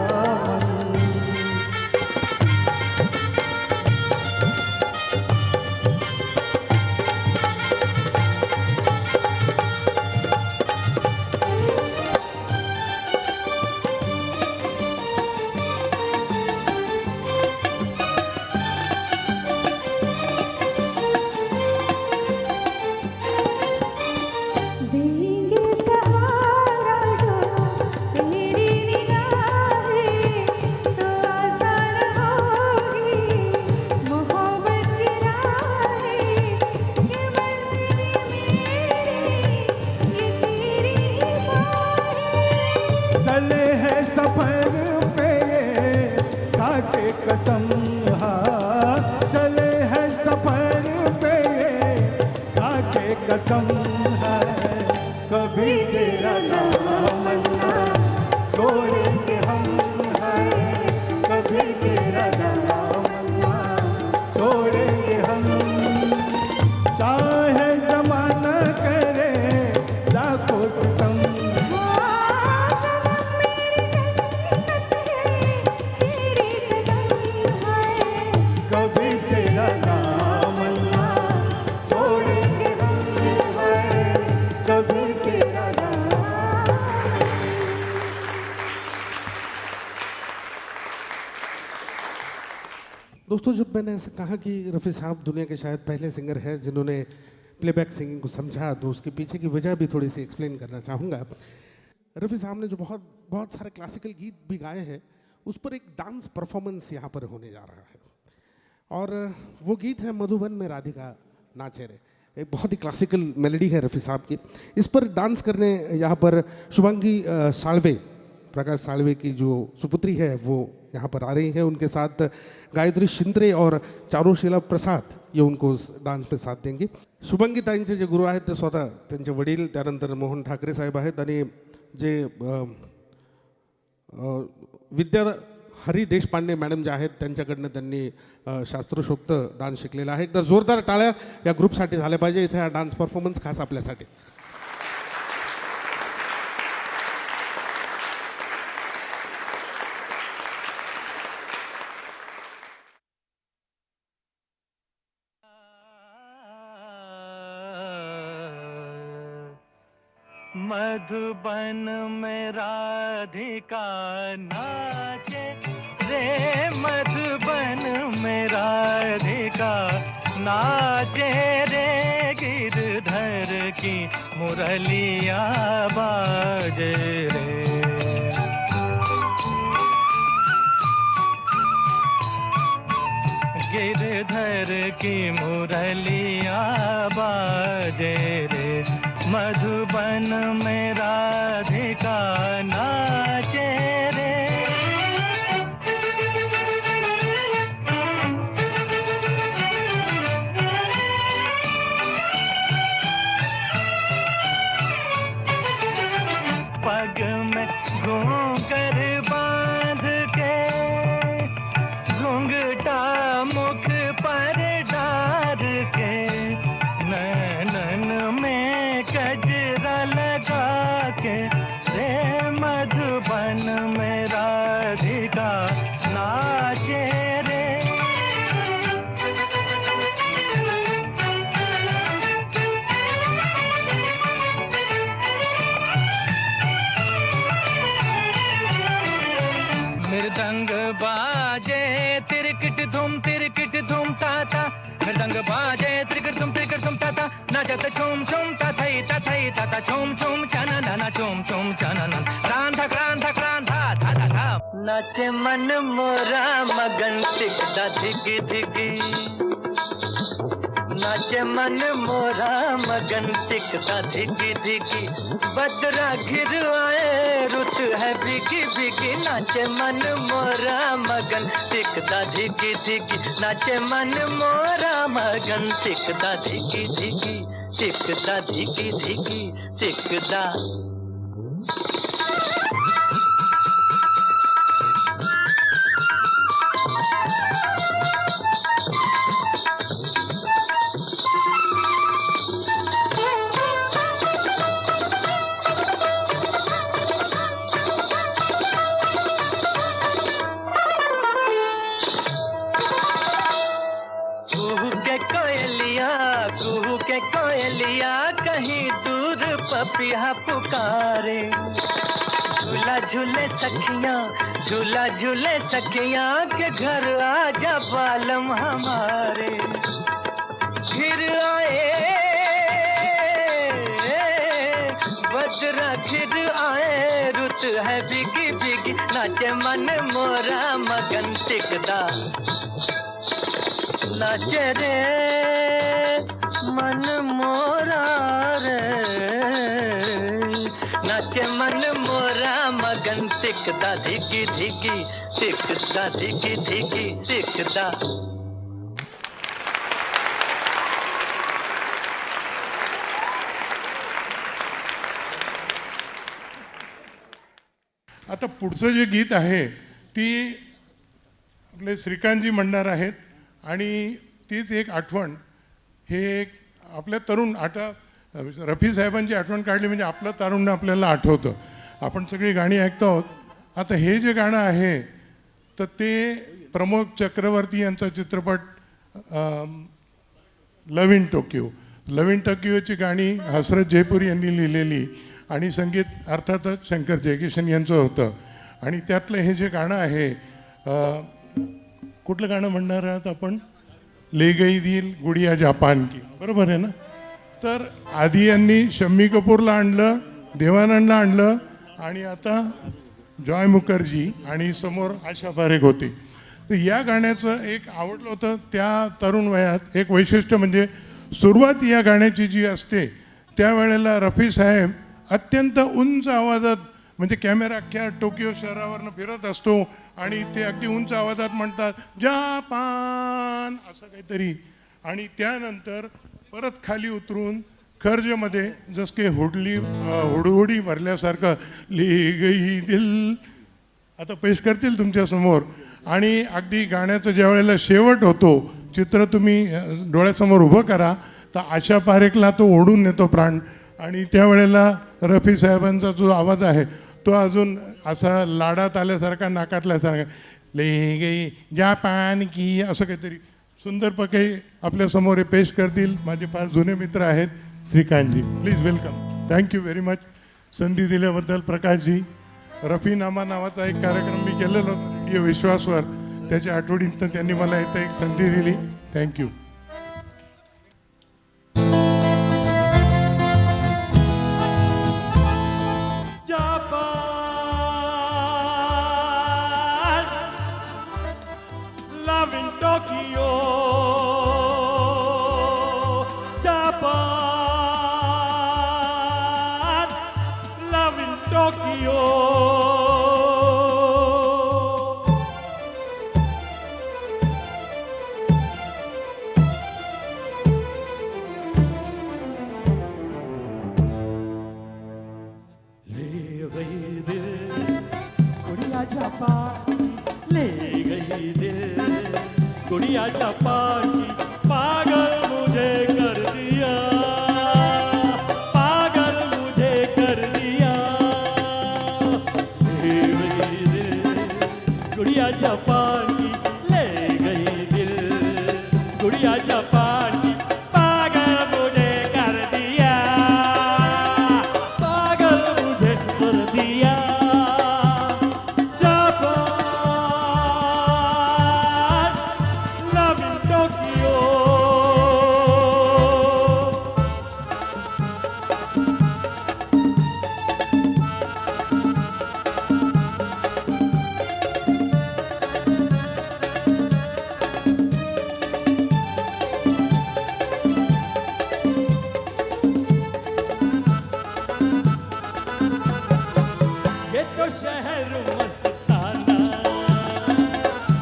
खाके कसम, हाँ चले हैं सफर पे ये खाके कसम है, कभी तेरा नाम ना छोड़ेंगे हम, है कभी तेरा नाम ना छोड़ेंगे हम, चाहे जमाना करे लाखों सितम, कभी तेरा नाम ना छोड़ेंगे हम, है कभी तेरा नाम। दोस्तों, जब मैंने ऐसे कहा कि रफ़ी साहब दुनिया के शायद पहले सिंगर हैं जिन्होंने प्लेबैक सिंगिंग को समझा, तो उसके पीछे की वजह भी थोड़ी सी एक्सप्लेन करना चाहूँगा। रफ़ी साहब ने जो बहुत बहुत सारे क्लासिकल गीत भी गाए हैं, उस पर एक डांस परफॉर्मेंस यहाँ पर होने जा रहा है, और वो गीत है मधुबन में राधिका नाचे रे। एक बहुत ही क्लासिकल मेलोडी है रफ़ी साहब की। इस पर डांस करने यहाँ पर शुभांगी साळवे, प्रकाश साळवे की जो सुपुत्री है, वो यहाँ पर आ रही हैं। उनके साथ गायत्री शिंद्रे और चारुशीला प्रसाद ये उनको उस डान्स में साथ देंगे. शुभांगी ताईंचे जे गुरु आहेत ते स्वतः त्यांचे वडील, त्यानंतर मोहन ठाकरे साहेब आहेत आणि जे विद्या हरी देशपांडे मॅडम जे आहेत त्यांच्याकडनं त्यांनी शास्त्रोक्त डान्स शिकलेला आहे. एकदा जोरदार टाळ्या या ग्रुपसाठी झाल्या पाहिजे. इथे हा डान्स परफॉर्मन्स खास आपल्यासाठी. मधुबन में राधिका नाचे रे, मधुबन में राधिका नाचे रे, गिरधर की मुरलिया बाजे रे. गिरधर की मुरलिया बाजे रे, मधुबन में राधिका नाचे रे. पग में घूंघर बांध के, घूंघटा मुख पर डार के, नैनन में गजरा लगा के रे, मधुबन में राधिका नाचे रे. मृदंग बाजे तिरकिट धूम ताता, मृदंग बाजे तिरकिट धूम ताता, नाचत छूम छूम तथई तथई तथा छूम छूम चनन छूम छूम चनन, क्रांधा क्रांधा क्रांधा धा धा धा. नाचे मन मोरा मगन टिकता धिगी धिगी, नाचे मन मोरा मगन टिकता धिगी धिगी, बदरा घिर आए रुत है भिगी भिगी, नाचे मन मोरा मगन टिकता धिगी धिगी, नाचे मन मोरा मगन टिकता धिगी धिगी, टिकता धिगी धिगी टिकता. कुहू के कोयलिया कहीं दूर पपिया पुकारे, झूला झूले सखियां, झूला झूले सखियां के घर आजा बालम हमारे. फिर आए बदरा फिर आए रुत है बिगी बिगी, नाचे मन मोरा मगन टिकदा, नाचे रे मन मोरा रे, नाचे मन मोरा मगन टिक धिकदा धिकी धिकी धिकदा धिकी धिकी धिकदा. आता पुढचं जे गीत आहे ती आपले श्रीकांतजी म्हणणार आहेत आणि तीच एक आठवण हे एक आपल्या तरुण आता रफी साहेबांची आठवण काढली म्हणजे आपलं तारुण्य आपल्याला आठवतं. आपण सगळी गाणी ऐकतो आहोत. आता हे जे गाणं आहे तर ते प्रमोद चक्रवर्ती यांचा चित्रपट love in Tokyo. Love in टोकियोची गाणी हसरत जयपुरी यांनी लिहिलेली आणि संगीत अर्थातच शंकर जयकिशन यांचं होतं. आणि त्यातलं हे जे गाणं आहे कुठलं गाणं म्हणणार आहात आपण? ले गई दिल गुडिया जापान की, बरोबर आहे ना? तर आधी यांनी शम्मी कपूरला आणलं, देवानंदला आणलं आणि आता जॉय मुखर्जी आणि समोर आशा पारेख होती. तर या गाण्याचं एक आवडलं होतं त्या तरुण वयात. एक वैशिष्ट्य म्हणजे सुरुवात या गाण्याची जी असते त्यावेळेला रफी साहेब अत्यंत उंच आवाजात म्हणजे कॅमेरा अख्ख्या टोकियो शहरावरनं फिरत असतो आणि ते अगदी उंच आवाजात म्हणतात जापान असं काहीतरी. आणि त्यानंतर परत खाली उतरून खर्जमध्ये जसं की हुडहुडी भरल्यासारखं ले गई दिल आता पेश करतील तुमच्यासमोर. आणि अगदी गाण्याचं ज्या वेळेला शेवट होतो चित्र तुम्ही डोळ्यासमोर उभं करा तर आशा पारेखला तो ओढून नेतो प्राण. आणि त्यावेळेला रफी साहेबांचा जो आवाज आहे तो अजून असा लाडात आल्यासारखा नाकातल्यासारखा ले गई जापान की असं काहीतरी सुंदरपणे आपल्यासमोर हे पेश करतील माझे फार जुने मित्र आहेत Shrikantji. Please welcome. Thank you very much संधी दिल्याबद्दल प्रकाशजी. रफीनामा नावाचा एक कार्यक्रम मी केलेला होता रेडिओ विश्वासवर, त्याच्या आठवणीतनं त्यांनी मला इथं एक संधी दिली. Thank you. Love in Tokyo, Japan, love in Tokyo. ले गई दिल गुड़िया जापान, ले गई दिल गुड़िया जापान की, पागल मुझे कर दिया, पागल मुझे कर दिया. ले गई दिल गुड़िया जापान की, ले गई दिल गुड़िया जापान की, पागल मुझे कर दिया, पागल मुझे कर दिया. ये तो शहर मस्ताना,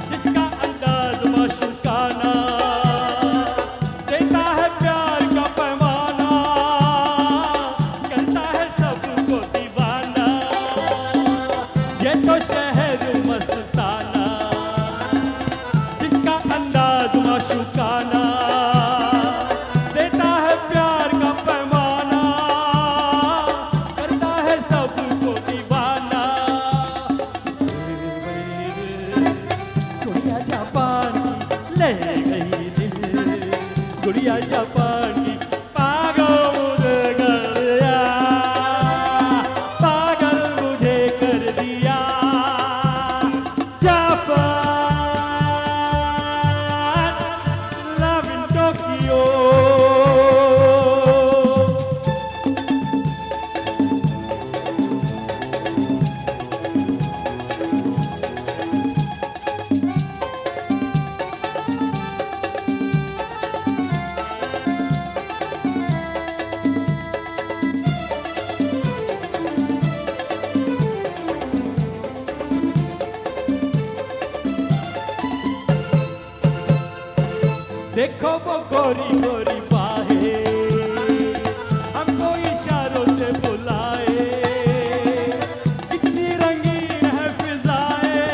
जिसका अंदाज माशूकाना, देता है प्यार का पैमाना, करता है सबको दीवाना. ये तो शहर मस्ताना, जिसका अंदाज माशूकाना, देता है प्यार का पैमाना, करता है सबको दीवाना. गुड़िया जापान की, ले गई दिल गुड़िया जापान की, पागल मुझे कर दिया, पागल मुझे कर दिया. Japan, love in Tokyo. देखो वो गोरी गोरी बाहें हमको इशारों से बुलाए, कितनी रंगीन है फिजाएं,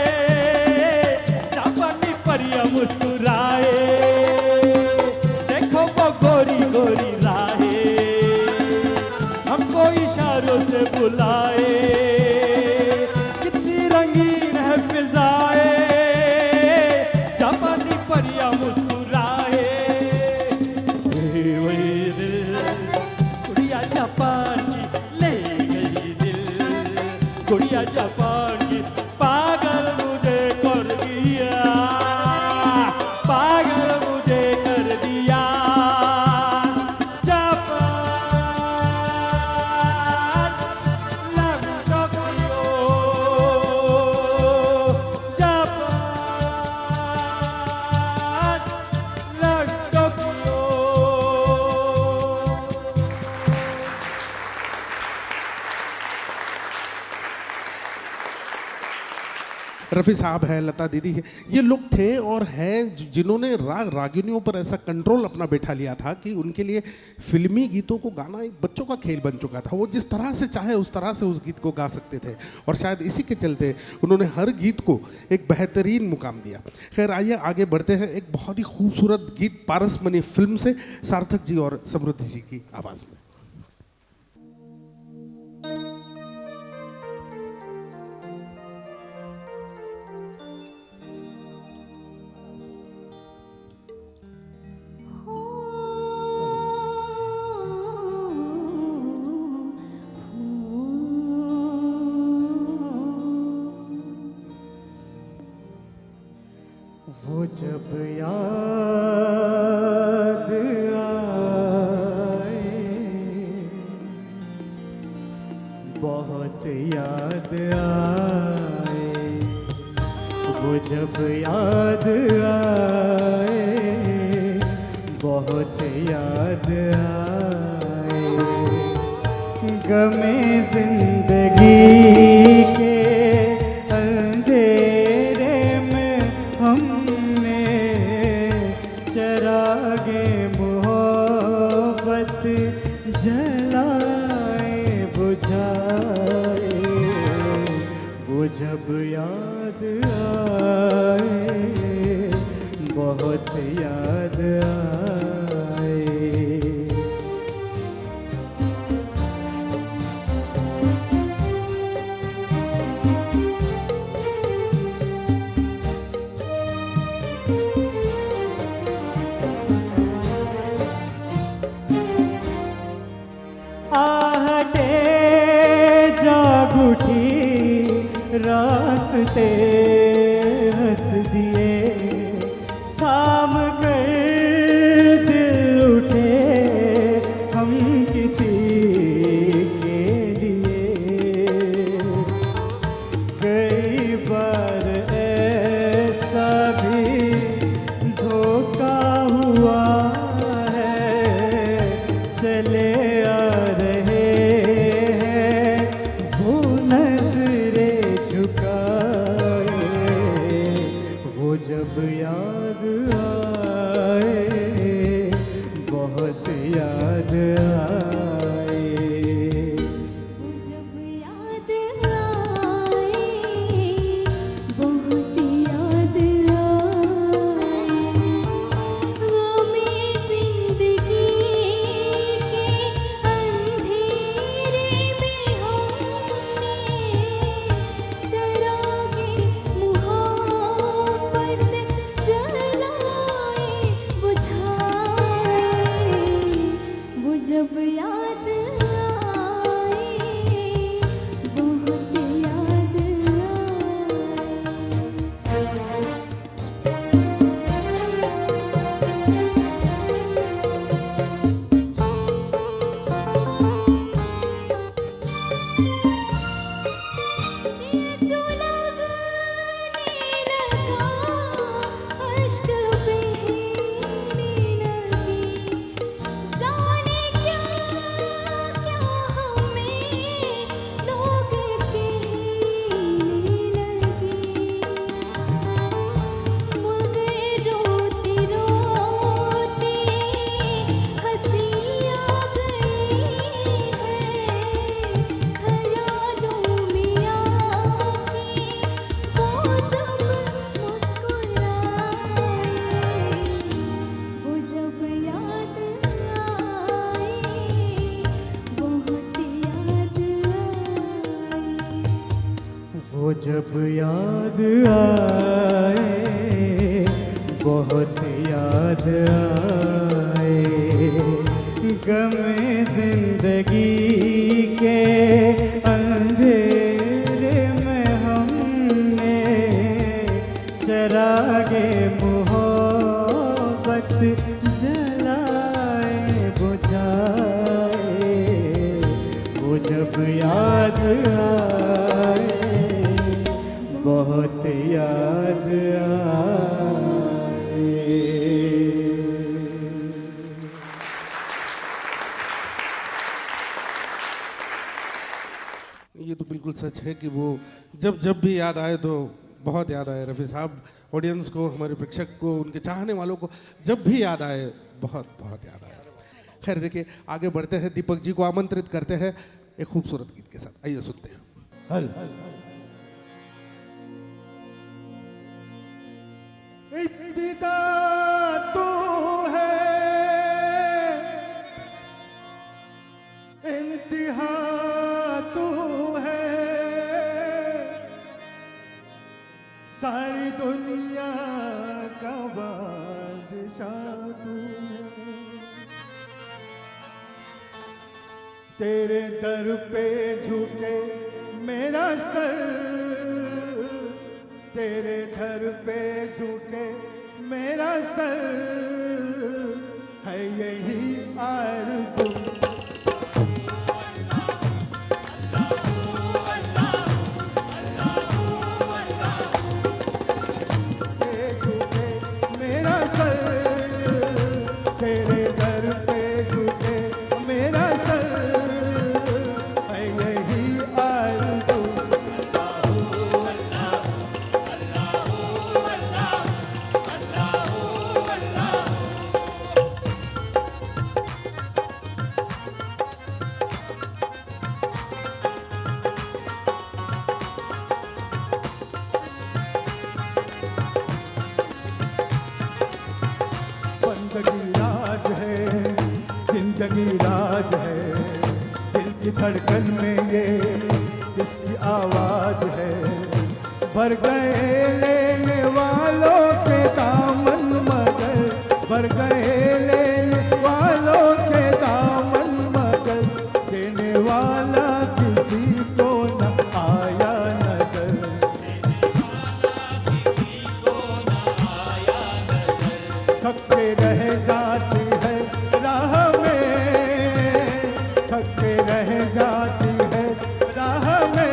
जापानी परियां मुस्कुराए। देखो वो गोरी गोरी राहें हमको इशारों से बुलाए, कितनी रंगीन है फिजाएं, जापानी परियां मुस्कुराए। वही दिल गुड़िया जापान की ले गई दिल, गुड़िया जापान की पागल मुझे कर दिया, पागल मुझे कर दिया। Japan love Tokyo, Japan love Tokyo. Rafi साहब है, लता दीदी है, ये लोग थे और हैं जिन्होंने राग रागिनियों पर ऐसा कंट्रोल अपना बैठा लिया था कि उनके लिए फिल्मी गीतों को गाना एक बच्चों का खेल बन चुका था। वो जिस तरह से चाहे उस तरह से उस गीत को गा सकते थे और शायद इसी के चलते उन्होंने हर गीत को एक बेहतरीन मुकाम दिया। खैर आइए आगे बढ़ते हैं एक बहुत ही खूबसूरत गीत पारसमणि फिल्म से सार्थक जी और समृद्धि जी की आवाज़ में। वो जब याद आए, बहुत याद आए, वो जब याद आए, बहुत याद आए, गमे जिंदगी के अंधेरे में हमने चरागे मोहब्बत जलाए बुझाए, वो जब याद आए, बहुत याद आए। आहटे जाग उठी रास्ते हंस दिए, थाम कर दिल उठे हम किसी के लिए। कई बार ऐसा भी धोखा हुआ है, चले आ रहे हैं वो नजरें झुकाए, वो जब याद आए, बहुत याद आए। जब याद आए, बहुत याद आए, गमे जिंदगी के अंधेरे में हमने चरागे मोहब्बत जलाए बुझाए, वो जब याद आए, बहुत याद अश्क बहने लगे, जाने क्या क्या हमें लोग कहने लगे, मगर रोते रोते जब याद आए बहुत याद आए गमे जिंदगी के अंधेरे में हमने चरागे मोहब्बत जलाए बुझाए वो जब याद आए बहुत याद आए। ये तो बिल्कुल सच है कि वो जब जब भी याद आए तो बहुत याद आए। रफ़ी साहब ऑडियंस को, हमारे प्रेक्षक को, उनके चाहने वालों को जब भी याद आए बहुत बहुत याद आए। खैर देखिए, आगे बढ़ते हैं, दीपक जी को आमंत्रित करते हैं एक खूबसूरत गीत के साथ। आइए सुनते हैं। हल इब्तिदा तो है इंतहा तो है सारी दुनिया का बादशाह तू है। तेरे दर पे झुके मेरा सर तेरे घर पे झुके मेरा सर है यही आरज़ू। झुके मेरा सर तेरे घर पे झुके मेरा सर है यही आरज़ू। बंदगी राज है जिंदगी राज है दिल की धड़कन में ये किसकी आवाज है। भर गए लेने वालों के दामन मगर भर गए लेने वालों के दामन मगर देने वाला किसी को न आया नजर। थकते रह जाती है राह में थकते रह जाती है राह में।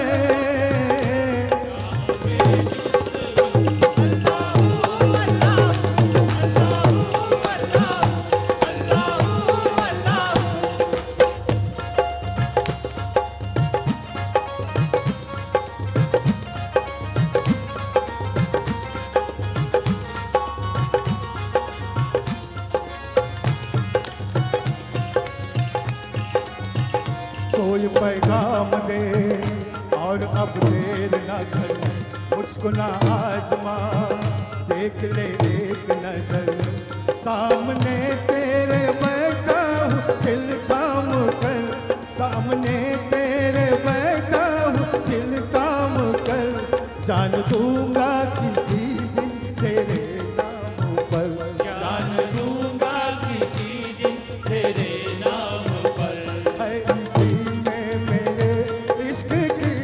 कोई पैगाम दे और अब देर न कर मुझको ना आजमा देख ले एक नजर। सामने तेरे बैठा हूँ दिल काम कर सामने तेरे बैठा हूँ दिल काम कर। जान दूंगा किसी दिन तेरे नाम पर जान दूंगा किसी दिन तेरे नाम पर। है इसी में मेरे इश्क की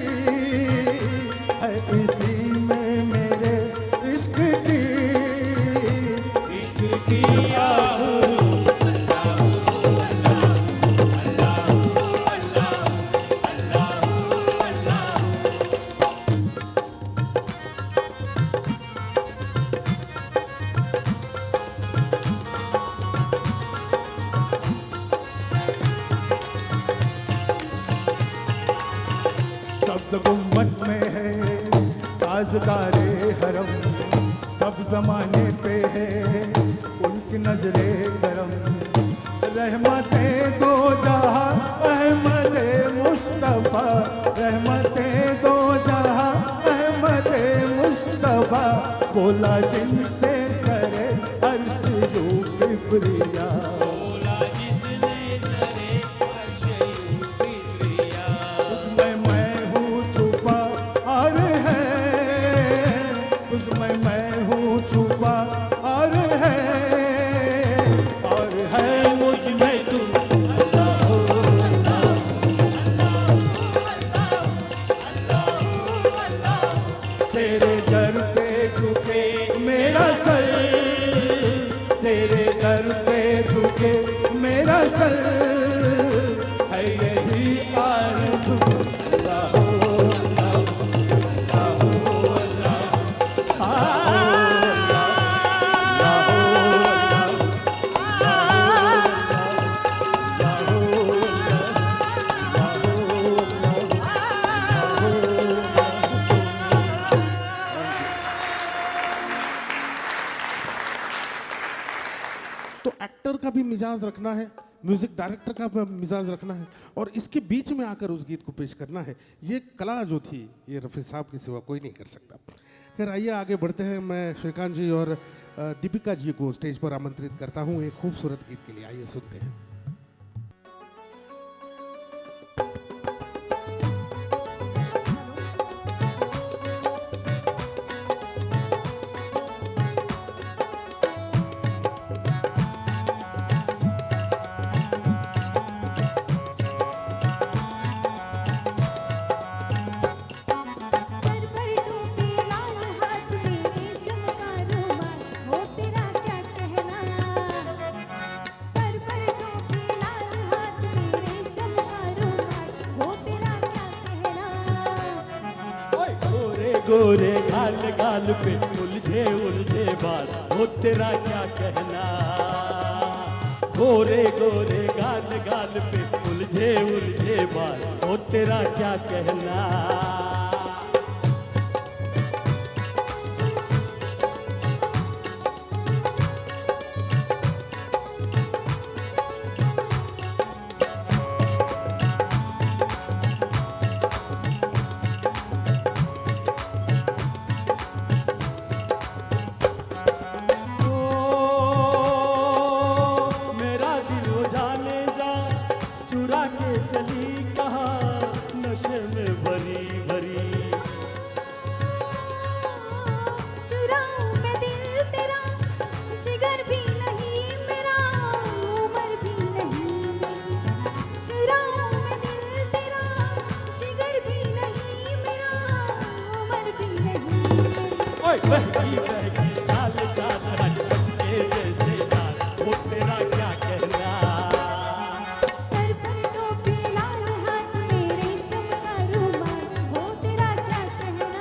है इसी में मेरे इश्क की आग। शब्द गुम्मत में है ताजदारे हरम सब जमाने पे है उनकी नजरे करम। रहमते दो जहां अहमद मुस्तफा रहमते दो जहां अहमद मुस्तफा। बोला जिनसे सरे अर्श यूं किबरिया मैं हूँ छुपा और है मैं हूँ छुपा और है मुझ में तू तेरे दर पे झुके मेरा सर, तेरे दर पे झुके मेरा सर, है यही आरज़ू। अल्लाह हो अल्लाह, अल्लाह हो अल्लाह, अल्लाह हो अल्लाह, अल्लाह हो तो एक्टर का भी मिजाज रखना है, म्यूजिक डायरेक्टर का भी मिजाज रखना है, और इसके बीच में आकर उस गीत को पेश करना है। ये कला जो थी, ये रफ़ी साहब के सिवा कोई नहीं कर सकता। खैर आइए आगे बढ़ते हैं। मैं श्रीकांत जी और दीपिका जी को स्टेज पर आमंत्रित करता हूँ एक खूबसूरत गीत के लिए। आइए सुनते हैं। सर पर टोपी लाल हाथ में रेशम का रुमाल, हो तेरा क्या कहना। सर पर टोपी लाल हाथ में रेशम का रुमाल, हो तेरा क्या कहना। गोरे गोरे गाल गाल पे उलझे उलझे बाल, हो तेरा क्या कहना। गोरे गोरे गाल गाल पे उलझे उलझे बाल, हो तेरा क्या कहना। मेरा दिल वो जाने जा, चुरा के चली कहाँ, नशे में भरी भरी। चुराऊं मैं दिल तेरा, जिगर भी नहीं मेरा, उम्र भी नहीं मेरी। चुराऊं मैं दिल तेरा, जिगर भी नहीं मेरा, उम्र भी नहीं मेरी। ओए बहकी चाल चाल रंग बचके जैसे जान, हो तेरा क्या कहना। सर पर टोपी लाल हाथ में रेशम का रुमाल, हो तेरा क्या कहना।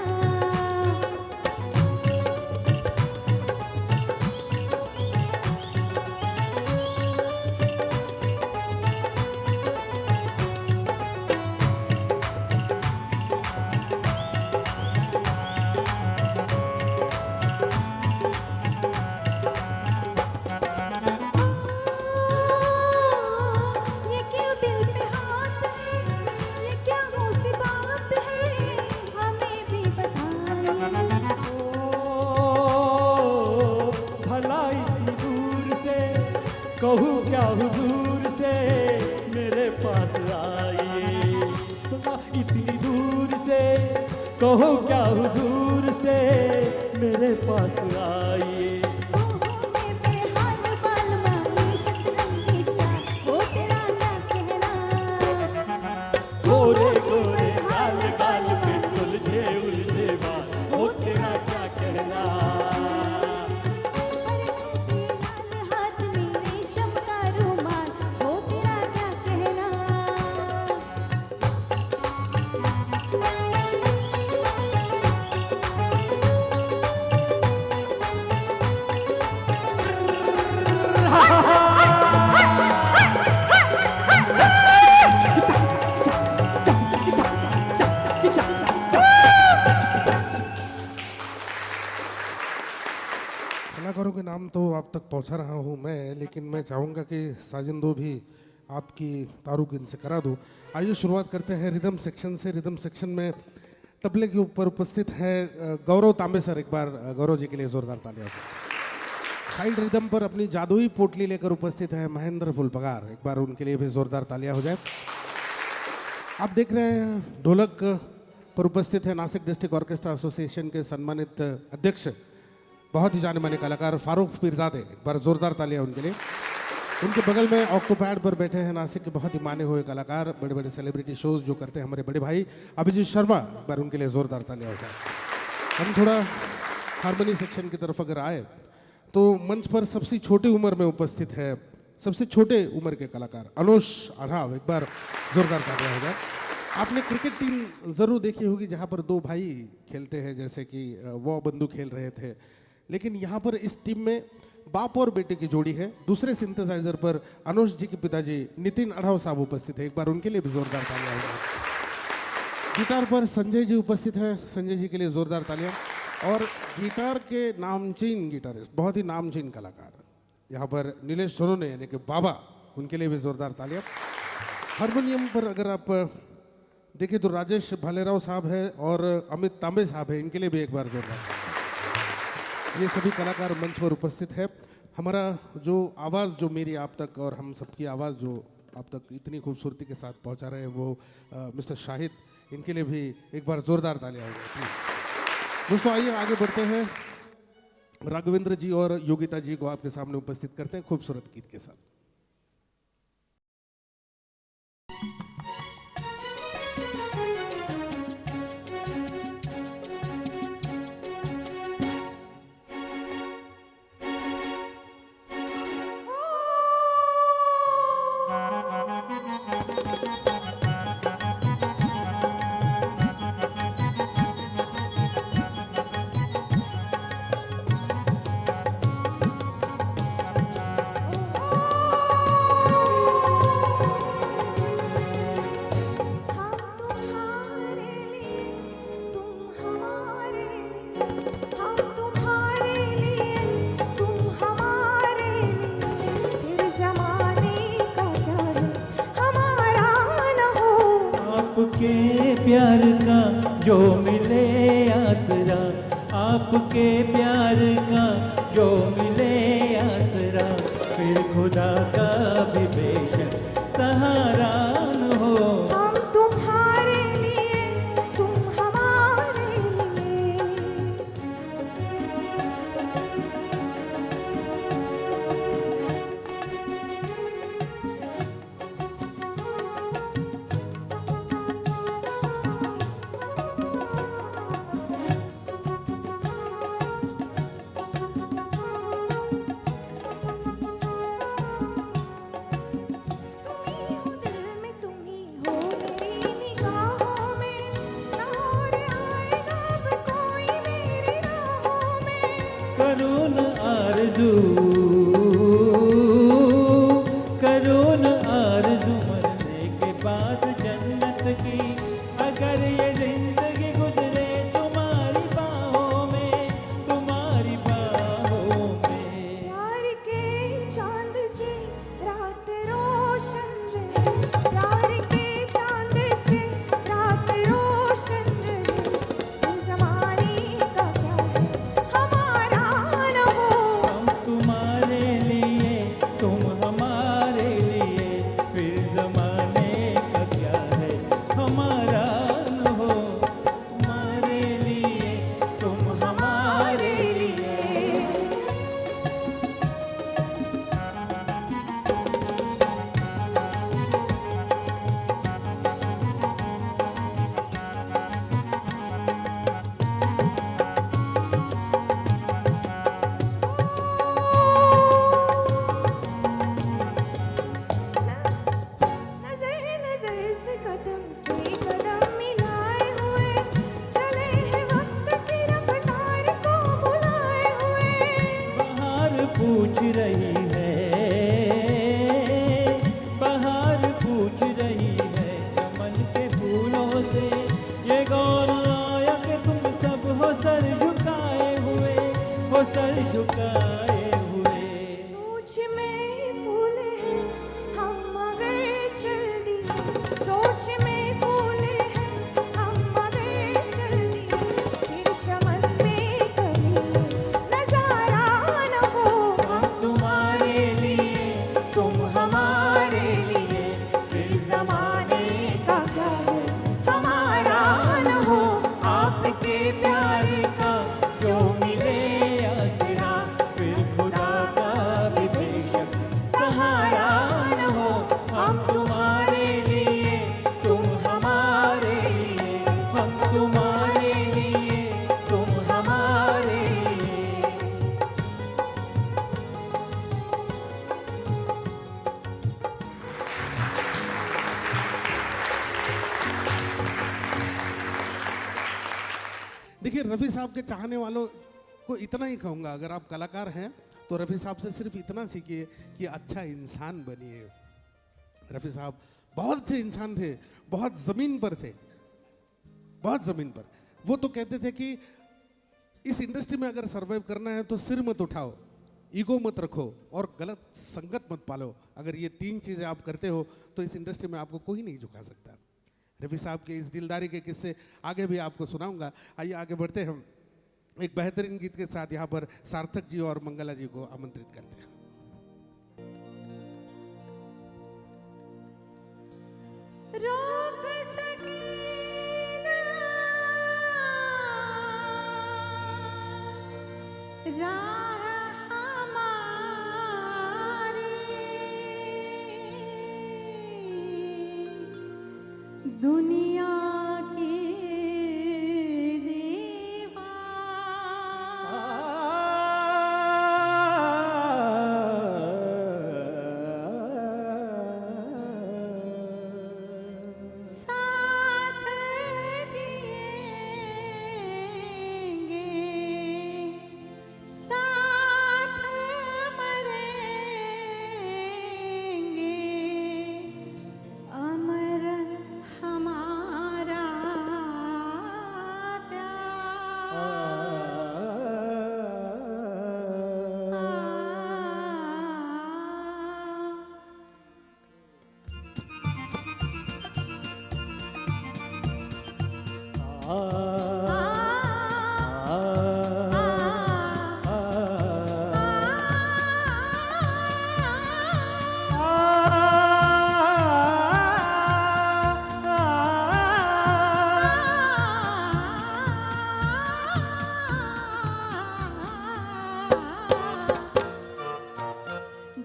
ये क्यों दिल पे हाथ है, ये क्या मुसीबत है, हमें भी बताइए। ओ भला इतनी दूर से कहूँ क्या हुजूर से, मेरे पास आइए। भला इतनी दूर से कहूँ क्या हुजूर से, मेरे पास आइए। होने पे हाल बाल माली शतरंगी चाल, हो तेरा क्या कहना। गोरे गोरे गाल गाल पे उलझे उलझे बाल, हो तेरा क्या कहना। सर पर टोपी लाल हाथ में रेशम का रुमाल, हो तेरा क्या कहना। कलाकारों के नाम तो आप तक पहुंचा रहा हूं मैं, लेकिन मैं चाहूँगा कि साजिंदो भी आपकी तारुक इनसे करा दो। आइए शुरुआत करते हैं रिदम सेक्शन से। रिदम सेक्शन में तबले के ऊपर उपस्थित है गौरव तांबे सर। एक बार गौरव जी के लिए जोरदार तालियां। साइड रिदम पर अपनी जादुई पोटली लेकर उपस्थित है महेंद्र फुलपगार। एक बार उनके लिए भी जोरदार तालियां हो जाए। आप देख रहे हैं ढोलक पर उपस्थित है नासिक डिस्ट्रिक्ट ऑर्केस्ट्रा एसोसिएशन के सम्मानित अध्यक्ष बहुत ही जाने माने कलाकार फारूक पीरजादे, एक बार जोरदार तालियां उनके लिए। उनके बगल में ऑक्टोपैड पर बैठे हैं नासिक के बहुत ही माने हुए कलाकार, बड़े बड़े सेलिब्रिटी शोज जो करते हैं हमारे बड़े भाई अभिजीत शर्मा, एक बार उनके लिए जोरदार तालियां हो जाए। हम थोड़ा हारमोनी सेक्शन की तरफ अगर आए तो मंच पर सबसे छोटी उम्र में उपस्थित है सबसे छोटे उम्र के कलाकार अनुष अढ़ाव, एक बार जोरदार तालियां हो जाए। आपने क्रिकेट टीम ज़रूर देखी होगी जहाँ पर दो भाई खेलते हैं, जैसे कि वो बंधु खेल रहे थे, लेकिन यहाँ पर इस टीम में बाप और बेटे की जोड़ी है। दूसरे सिंथेसाइजर पर अनुष जी के पिताजी नितिन अढ़ाव साहब उपस्थित है, एक बार उनके लिए भी जोरदार तालियां होंगी। गिटार पर संजय जी उपस्थित हैं, संजय जी के लिए जोरदार तालियां। और गिटार के नामचीन गिटारिस्ट, बहुत ही नामचीन कलाकार यहाँ पर नीलेश सोनोने यानी कि बाबा, उनके लिए भी जोरदार तालियां। हारमोनियम पर अगर आप देखिए तो राजेश भालेराव साहब है और अमित तांबे साहब है, इनके लिए भी एक बार जोरदार तालियां। ये सभी कलाकार मंच पर उपस्थित है। हमारा जो आवाज़ जो मेरी आप तक और हम सबकी आवाज़ जो आप तक इतनी खूबसूरती के साथ पहुंचा रहे हैं वो मिस्टर शाहिद, इनके लिए भी एक बार जोरदार तालियां होंगी प्लीज। दोस्तों आइए आगे बढ़ते हैं, राघवेंद्र जी और योगिता जी को आपके सामने उपस्थित करते हैं खूबसूरत गीत के साथ। आपके प्यार का जो मिले आसरा, आपके प्यार का जो मिले आसरा, फिर खुदा का भी बेशक सहारा न हो। हम तुम्हारे लिए, तुम हमारे लिए। करुण आरज़ू, करुण आरज़ू मरने के बाद जन्नत की, अगर ये जिंदगी गुजरे तुम्हारी बाहों में, तुम्हारी बाहों में। प्यार के चांद से रात रोशन रहे, प्यार के चांद से रात रोशन रहे। इस ज़माने का क्या है हमारा न हो। हम तुम्हारे लिए, तुम हमारे लिए, फिर ज़माने का क्या है हमारा न हो। तुम्हारे लिए, तुम हमारे लिए। नजर नजर से कदम मिलाए हुए, चले हैं वक्त की रफ्तार को बुलाए हुए। बहार पूछ रही है, बहार पूछ रही है चमन के फूलों से, ये गौर आया कि तुम सब हो सर झुकाए हुए, हो सर झुकाए हुए। सोच में फूल है हम मगर चल दिए, सोच में फूल है हम मगर चल दिए। फिर चमन में कभी नजारा न हो। हम तुम्हारे लिए, तुम हमारे लिए, फिर ज़माने का क्या है हमारा न हो। आपके प्यार का जो मिले आसरा, रफ़ी साहब के चाहने वालों को इतना ही कहूँगा, अगर आप कलाकार हैं तो रफ़ी साहब से सिर्फ इतना सीखिए कि अच्छा इंसान बनिए। रफ़ी साहब बहुत अच्छे इंसान थे, बहुत ज़मीन पर थे, बहुत ज़मीन पर। वो तो कहते थे कि इस इंडस्ट्री में अगर सर्वाइव करना है तो सिर मत उठाओ, ईगो मत रखो और गलत संगत मत पालो। अगर ये 3 चीज़ें आप करते हो तो इस इंडस्ट्री में आपको कोई नहीं झुका सकता। रफ़ी साहब के इस दिलदारी के किस्से आगे भी आपको सुनाऊंगा। आइए आगे बढ़ते हैं, हम एक बेहतरीन गीत के साथ यहाँ पर सार्थक जी और मंगला जी को आमंत्रित करते हैं। रोक सकी ना राह हमारी, दुनिया की साथ जिएंगे, साथ मरेंगे, अमर हमारा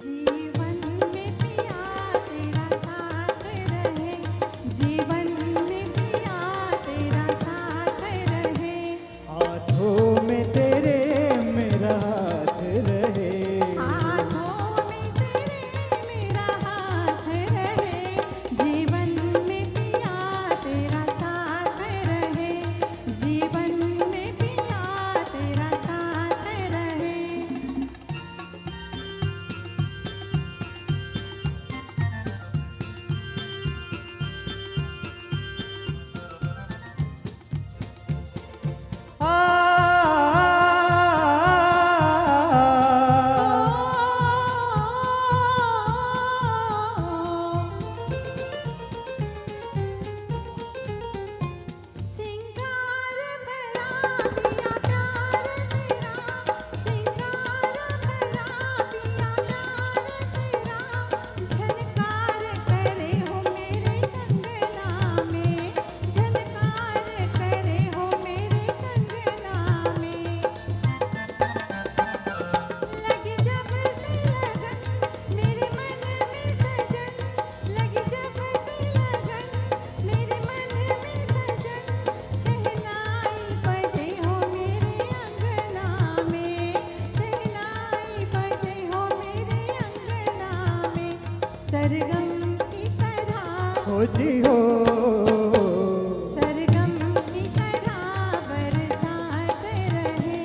जीवन में पिया तेरा साथ रहे, जीवन में पिया तेरा साथ रहे, हाथों में तेरे मेरा हाथ रहे, हाथों में तेरे मेरा हाथ रहे, जीवन में पिया तेरा साथ रहे, जीवन में पिया तेरा साथ रहे। सिंगार भरा पिया प्यार तेरा, सिंगार भरा पिया प्यार तेरा, झनकार करे हो मेरे कंगना में, झनकार करे हो मेरे कंगना में, लगी जब से लगन मेरे मन में सजन, लगी जब से लगन मेरे मन में सजन, शहनाई बजे हो मेरे अंगना में, शहनाई बजे हो मेरे अंगना में, सरगम की तरह हो जी हो, सरगम की तरह बरसात रहे,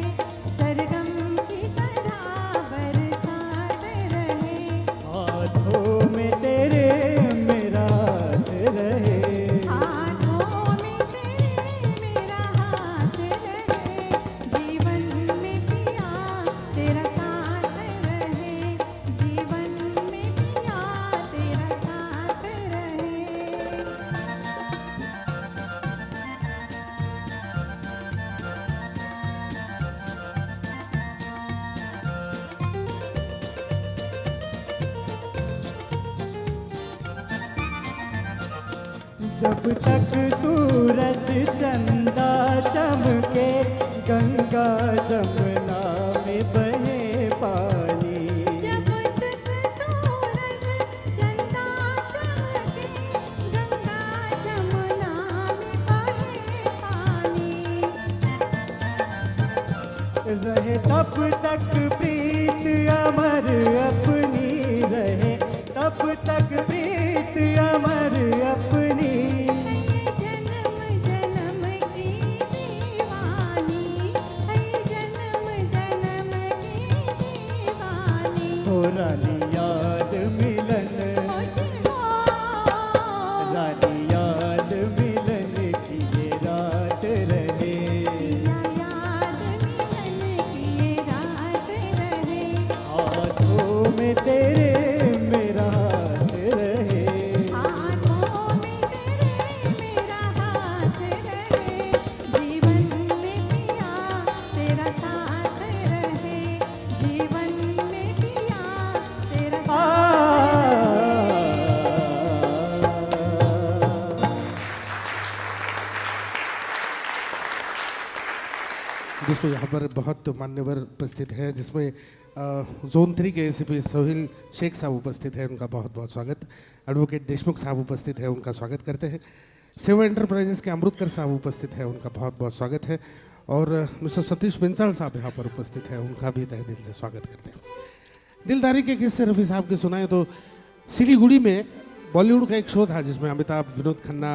सरगम की तरह बरसात रहे, हाथों में तेरे मेरा हाथ रहे, हाथों में तेरे मेरा हाथ रहे, जीवन में पिया तेरा साथ रहे, जीवन में पिया तेरा साथ रहे। जब तक सूरज चंदा चमके, गंगा जमुना में बहे पानी, जब तक सूरज चंदा चमके, गंगा जमुना में बहे पानी, रहे तब तक प्रीत अमर अपनी रहे, तब तक प्रीत अमर अपनी, जन्म जन्म की दीवानी, हो रानी याद मिलन रानी याद मिलन की ये रात रहे हाथों में तेरे मेरा हाथ रहे दोस्तों यहाँ पर बहुत मान्यवर उपस्थित हैं, जिसमें जोन 3 के एसीपी सोहेल शेख साहब उपस्थित हैं, उनका बहुत बहुत स्वागत। एडवोकेट देशमुख साहब उपस्थित हैं, उनका स्वागत करते हैं। सेवा एंटरप्राइजेस के अमृतकर साहब उपस्थित हैं, उनका बहुत बहुत स्वागत है। और मिस्टर सतीश बिंसाल साहब यहाँ पर उपस्थित हैं, उनका भी तहे दिल से स्वागत करते हैं। दिलदारी के किस्से रफ़ी साहब के सुनाए तो सिलीगुड़ी में बॉलीवुड का एक शो था जिसमें अमिताभ, विनोद खन्ना,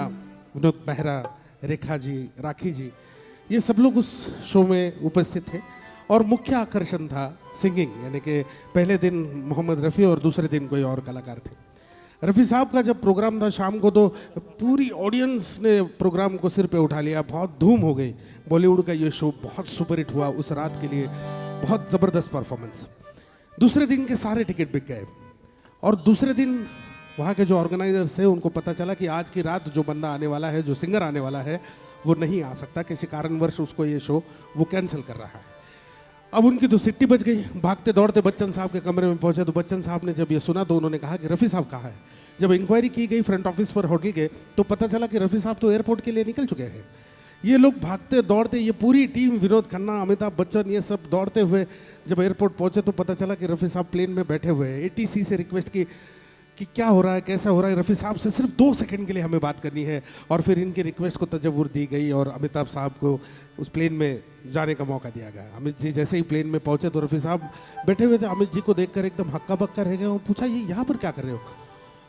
विनोद मेहरा, रेखा जी, राखी जी, ये सब लोग उस शो में उपस्थित थे। और मुख्य आकर्षण था सिंगिंग, यानी कि पहले दिन मोहम्मद रफ़ी और दूसरे दिन कोई और कलाकार थे। रफ़ी साहब का जब प्रोग्राम था शाम को तो पूरी ऑडियंस ने प्रोग्राम को सिर पे उठा लिया, बहुत धूम हो गई। बॉलीवुड का ये शो बहुत सुपरहिट हुआ उस रात के लिए, बहुत ज़बरदस्त परफॉर्मेंस। दूसरे दिन के सारे टिकट बिक गए और दूसरे दिन वहाँ के जो ऑर्गेनाइजर्स थे उनको पता चला कि आज की रात जो बंदा आने वाला है, जो सिंगर आने वाला है, वो नहीं आ सकता, किसी कारणवश उसको ये शो वो कैंसिल कर रहा है। अब उनकी तो सिट्टी बच गई। भागते दौड़ते बच्चन साहब के कमरे में पहुंचे तो बच्चन साहब ने जब ये सुना तो उन्होंने कहा कि रफ़ी साहब कहाँ है। जब इंक्वायरी की गई फ्रंट ऑफिस पर होटल के तो पता चला कि रफ़ी साहब तो एयरपोर्ट के लिए निकल चुके हैं। ये लोग भागते दौड़ते, ये पूरी टीम, विनोद खन्ना, अमिताभ बच्चन, ये सब दौड़ते हुए जब एयरपोर्ट पहुंचे तो पता चला कि रफ़ी साहब प्लेन में बैठे हुए हैं। ATC से रिक्वेस्ट की कि क्या हो रहा है, कैसा हो रहा है, रफ़ी साहब से सिर्फ 2 सेकंड के लिए हमें बात करनी है। और फिर इनकी रिक्वेस्ट को तजव्वुर दी गई और अमिताभ साहब को उस प्लेन में जाने का मौका दिया गया। अमित जी जैसे ही प्लेन में पहुंचे तो रफ़ी साहब बैठे हुए थे। अमित जी को देखकर एकदम हक्का बक्का रह गए और पूछा ये यहाँ पर क्या कर रहे हो?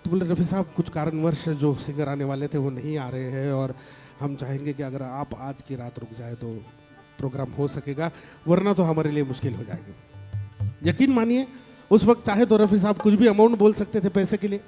तो बोले रफ़ी साहब कुछ कारणवश जो सिंगर आने वाले थे वो नहीं आ रहे हैं और हम चाहेंगे कि अगर आप आज की रात रुक जाए तो प्रोग्राम हो सकेगा, वरना तो हमारे लिए मुश्किल हो जाएगी। यकीन मानिए उस वक्त चाहे तो रफ़ी साहब कुछ भी अमाउंट बोल सकते थे पैसे के लिए,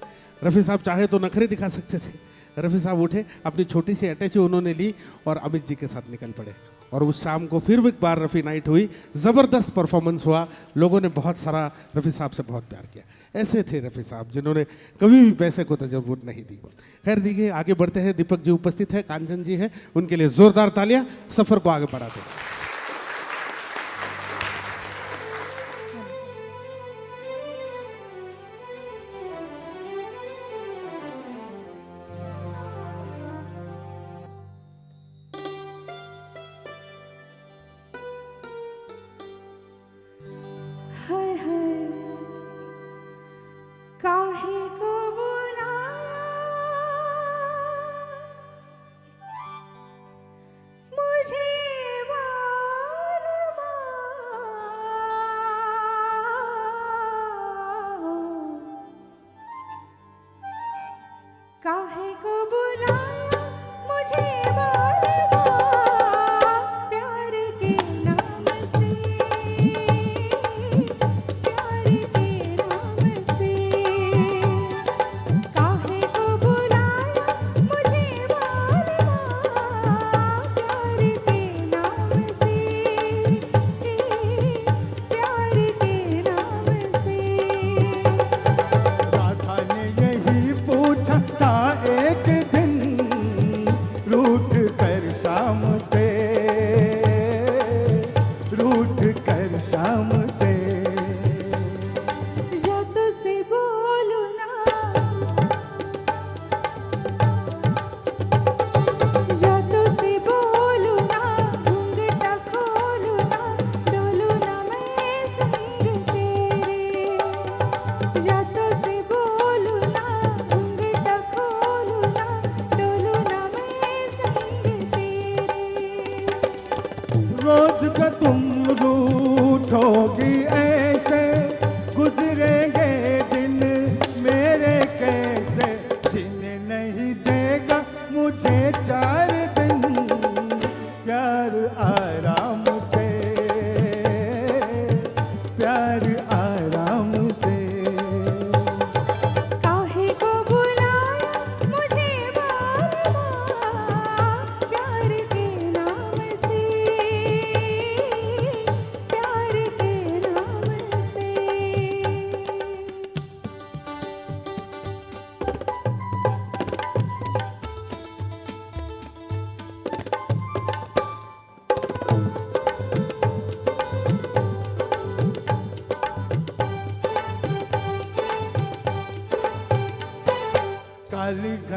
रफ़ी साहब चाहे तो नखरे दिखा सकते थे। रफ़ी साहब उठे, अपनी छोटी सी अटैची उन्होंने ली और अमित जी के साथ निकल पड़े। और उस शाम को फिर एक बार रफ़ी नाइट हुई, ज़बरदस्त परफॉर्मेंस हुआ, लोगों ने बहुत सारा रफ़ी साहब से बहुत प्यार किया। ऐसे थे रफ़ी साहब जिन्होंने कभी भी पैसे को तजव्वुर नहीं दी। खैर देखिए आगे बढ़ते हैं। दीपक जी उपस्थित है, कांचन जी है, उनके लिए ज़ोरदार तालियां सफ़र को आगे बढ़ाते हैं। हाय हाय काहे को बुलाया मुझे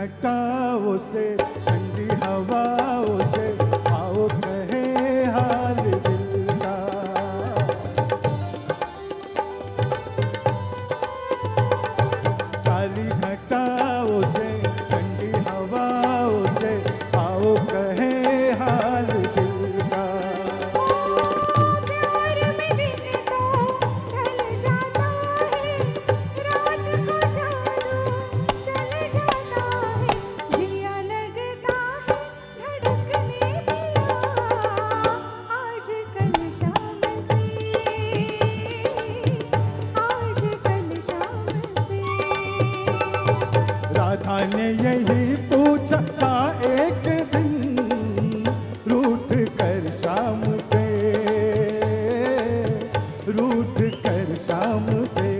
घटाओं से ठंडी हवाओं से आओ कहे हाल दिल का। काली घटाओं से ठंडी हवाओं से आओ कहे हाल दिल का। प्यार में दिन तो ढल जाता है, रात को जादू चल जाता है, जिया लगता है धड़कने पिया, आज कल शाम से, आज कल शाम से। राधा ने यही पूछा था एक दिन रूठ कर शाम से, रूठ कर शाम से।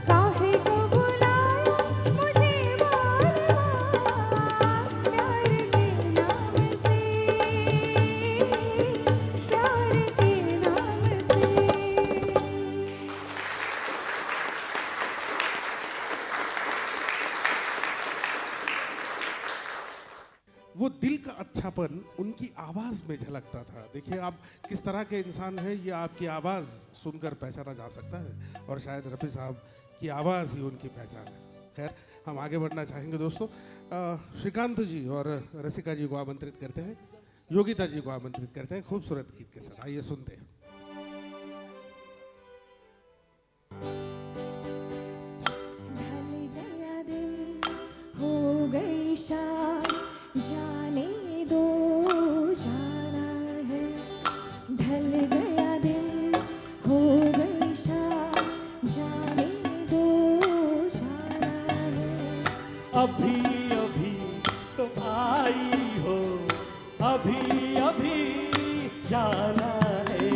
काहे को बुलाया मुझे बार बार, प्यार के नाम से, प्यार के नाम से। वो दिल का अच्छापन उनकी आवाज़ में झलकता था। देखिए आप किस तरह के इंसान हैं, ये आपकी आवाज़ सुनकर पहचाना जा सकता है, और शायद रफ़ी साहब की आवाज़ ही उनकी पहचान है। खैर, हम आगे बढ़ना चाहेंगे दोस्तों। श्रीकांत जी और रसिका जी को आमंत्रित करते हैं, योगिता जी को आमंत्रित करते हैं खूबसूरत गीत के साथ। आइए सुनते हैं। ढल गया दिन हो गई शाम, जाने दो जाना है। ढल गया दिन हो गई शाम, जाने दो जाना है। अभी अभी तो आई हो, अभी अभी जाना है।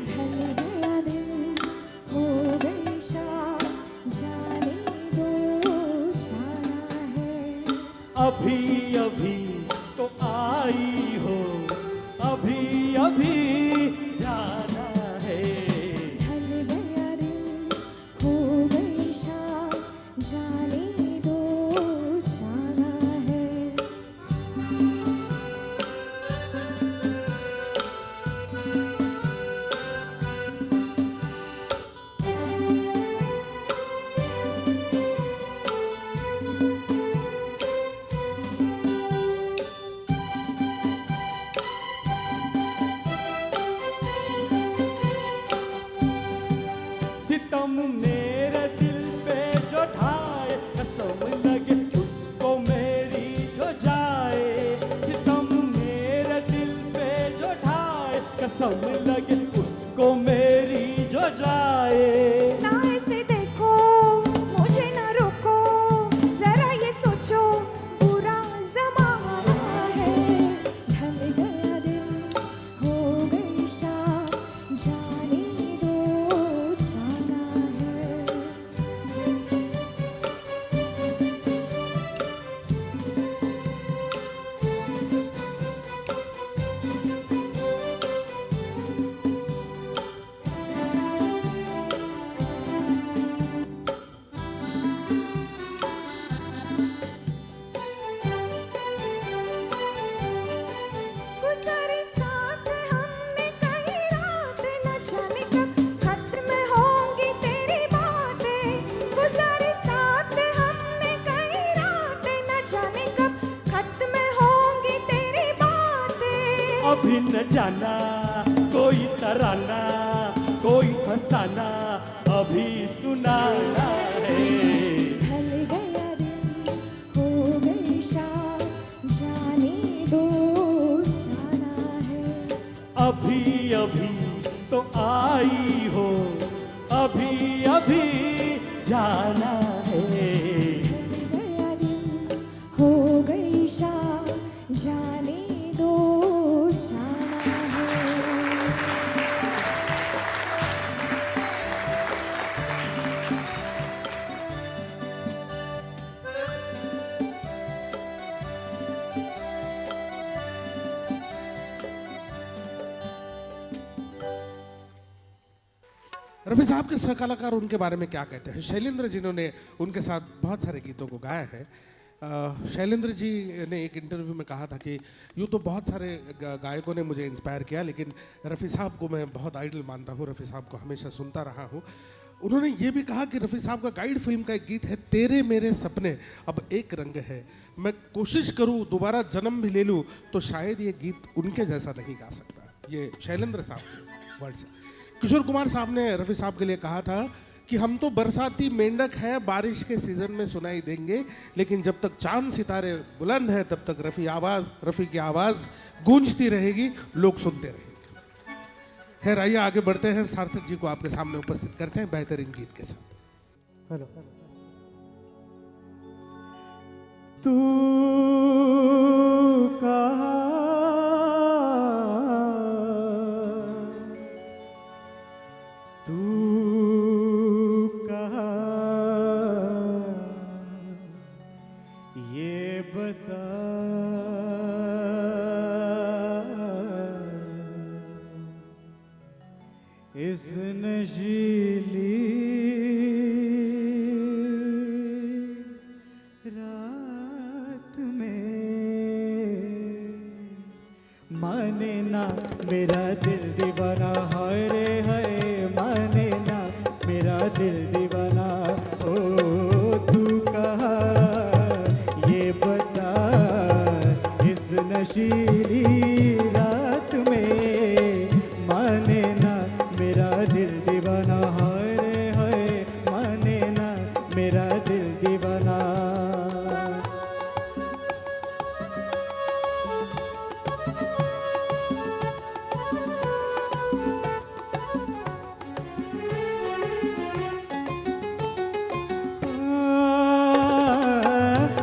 ढल गया दिन हो गई शाम, जाने दो जाना है। अभी अभी तो आई हो, अभी अभी जाना है। ढल गया दिन हो गई शाम, जाने दो जाना है। सितम मेरे दिल पे जो ढाए, कसम लगे उसको मेरी जो जाए। सितम मेरे दिल पे जो ढाए, कसम लगे उसको मेरी जो जाए। ना ऐसे देखो, मुझे ना रोको, जरा ये सोचो बुरा ज़माना है। ढल गया दिन हो गई शाम, जाने दो जाना है। गुज़ारी साथ हमने कई रात, न जाने कब खत्म होंगी तेरी बातें। गुज़ारी साथ हमने कई रात, न जाने कब खत्म होंगी तेरी बातें। अभी न जाना कोई तराना, कोई फसाना अभी सुनाना है। ढल गया दिन हो गई शाम, जाने दो जाना है। अभी अभी तो आई हो, अभी अभी जाना है। ढल गया दिन हो गई शाम, जाने दो जाना है। रफ़ी साहब के सह कलाकार उनके बारे में क्या कहते हैं? शैलेंद्र जिन्होंने उनके साथ बहुत सारे गीतों को गाया है। शैलेंद्र जी ने एक इंटरव्यू में कहा था कि यूँ तो बहुत सारे गायकों ने मुझे इंस्पायर किया, लेकिन रफ़ी साहब को मैं बहुत आइडल मानता हूँ, रफ़ी साहब को हमेशा सुनता रहा हूँ। उन्होंने ये भी कहा कि रफ़ी साहब का गाइड फिल्म का एक गीत है, तेरे मेरे सपने अब एक रंग है, मैं कोशिश करूँ दोबारा जन्म भी ले लूँ तो शायद ये गीत उनके जैसा नहीं गा सकता। ये शैलेंद्र साहब के वर्ड्स हैं। किशोर कुमार साहब ने रफ़ी साहब के लिए कहा था कि हम तो बरसाती मेंढक हैं, बारिश के सीजन में सुनाई देंगे, लेकिन जब तक चांद सितारे बुलंद है तब तक रफ़ी की आवाज़ गूंजती रहेगी, लोग सुनते रहेंगे। खैर आइए आगे बढ़ते हैं, सार्थक जी को आपके सामने उपस्थित करते हैं बेहतरीन गीत के साथ। हेलो। तू कहा ये बता, इस नशीली रात में माने ना मेरा दिल दीवाना, हाय रे हाय, माने ना मेरा दिल दीवाना। ओ तू कहा ये बता, इस नशीली रात में माने ना मेरा दिल दीवाना, हाय रे हाय, माने ना मेरा दिल दीवाना।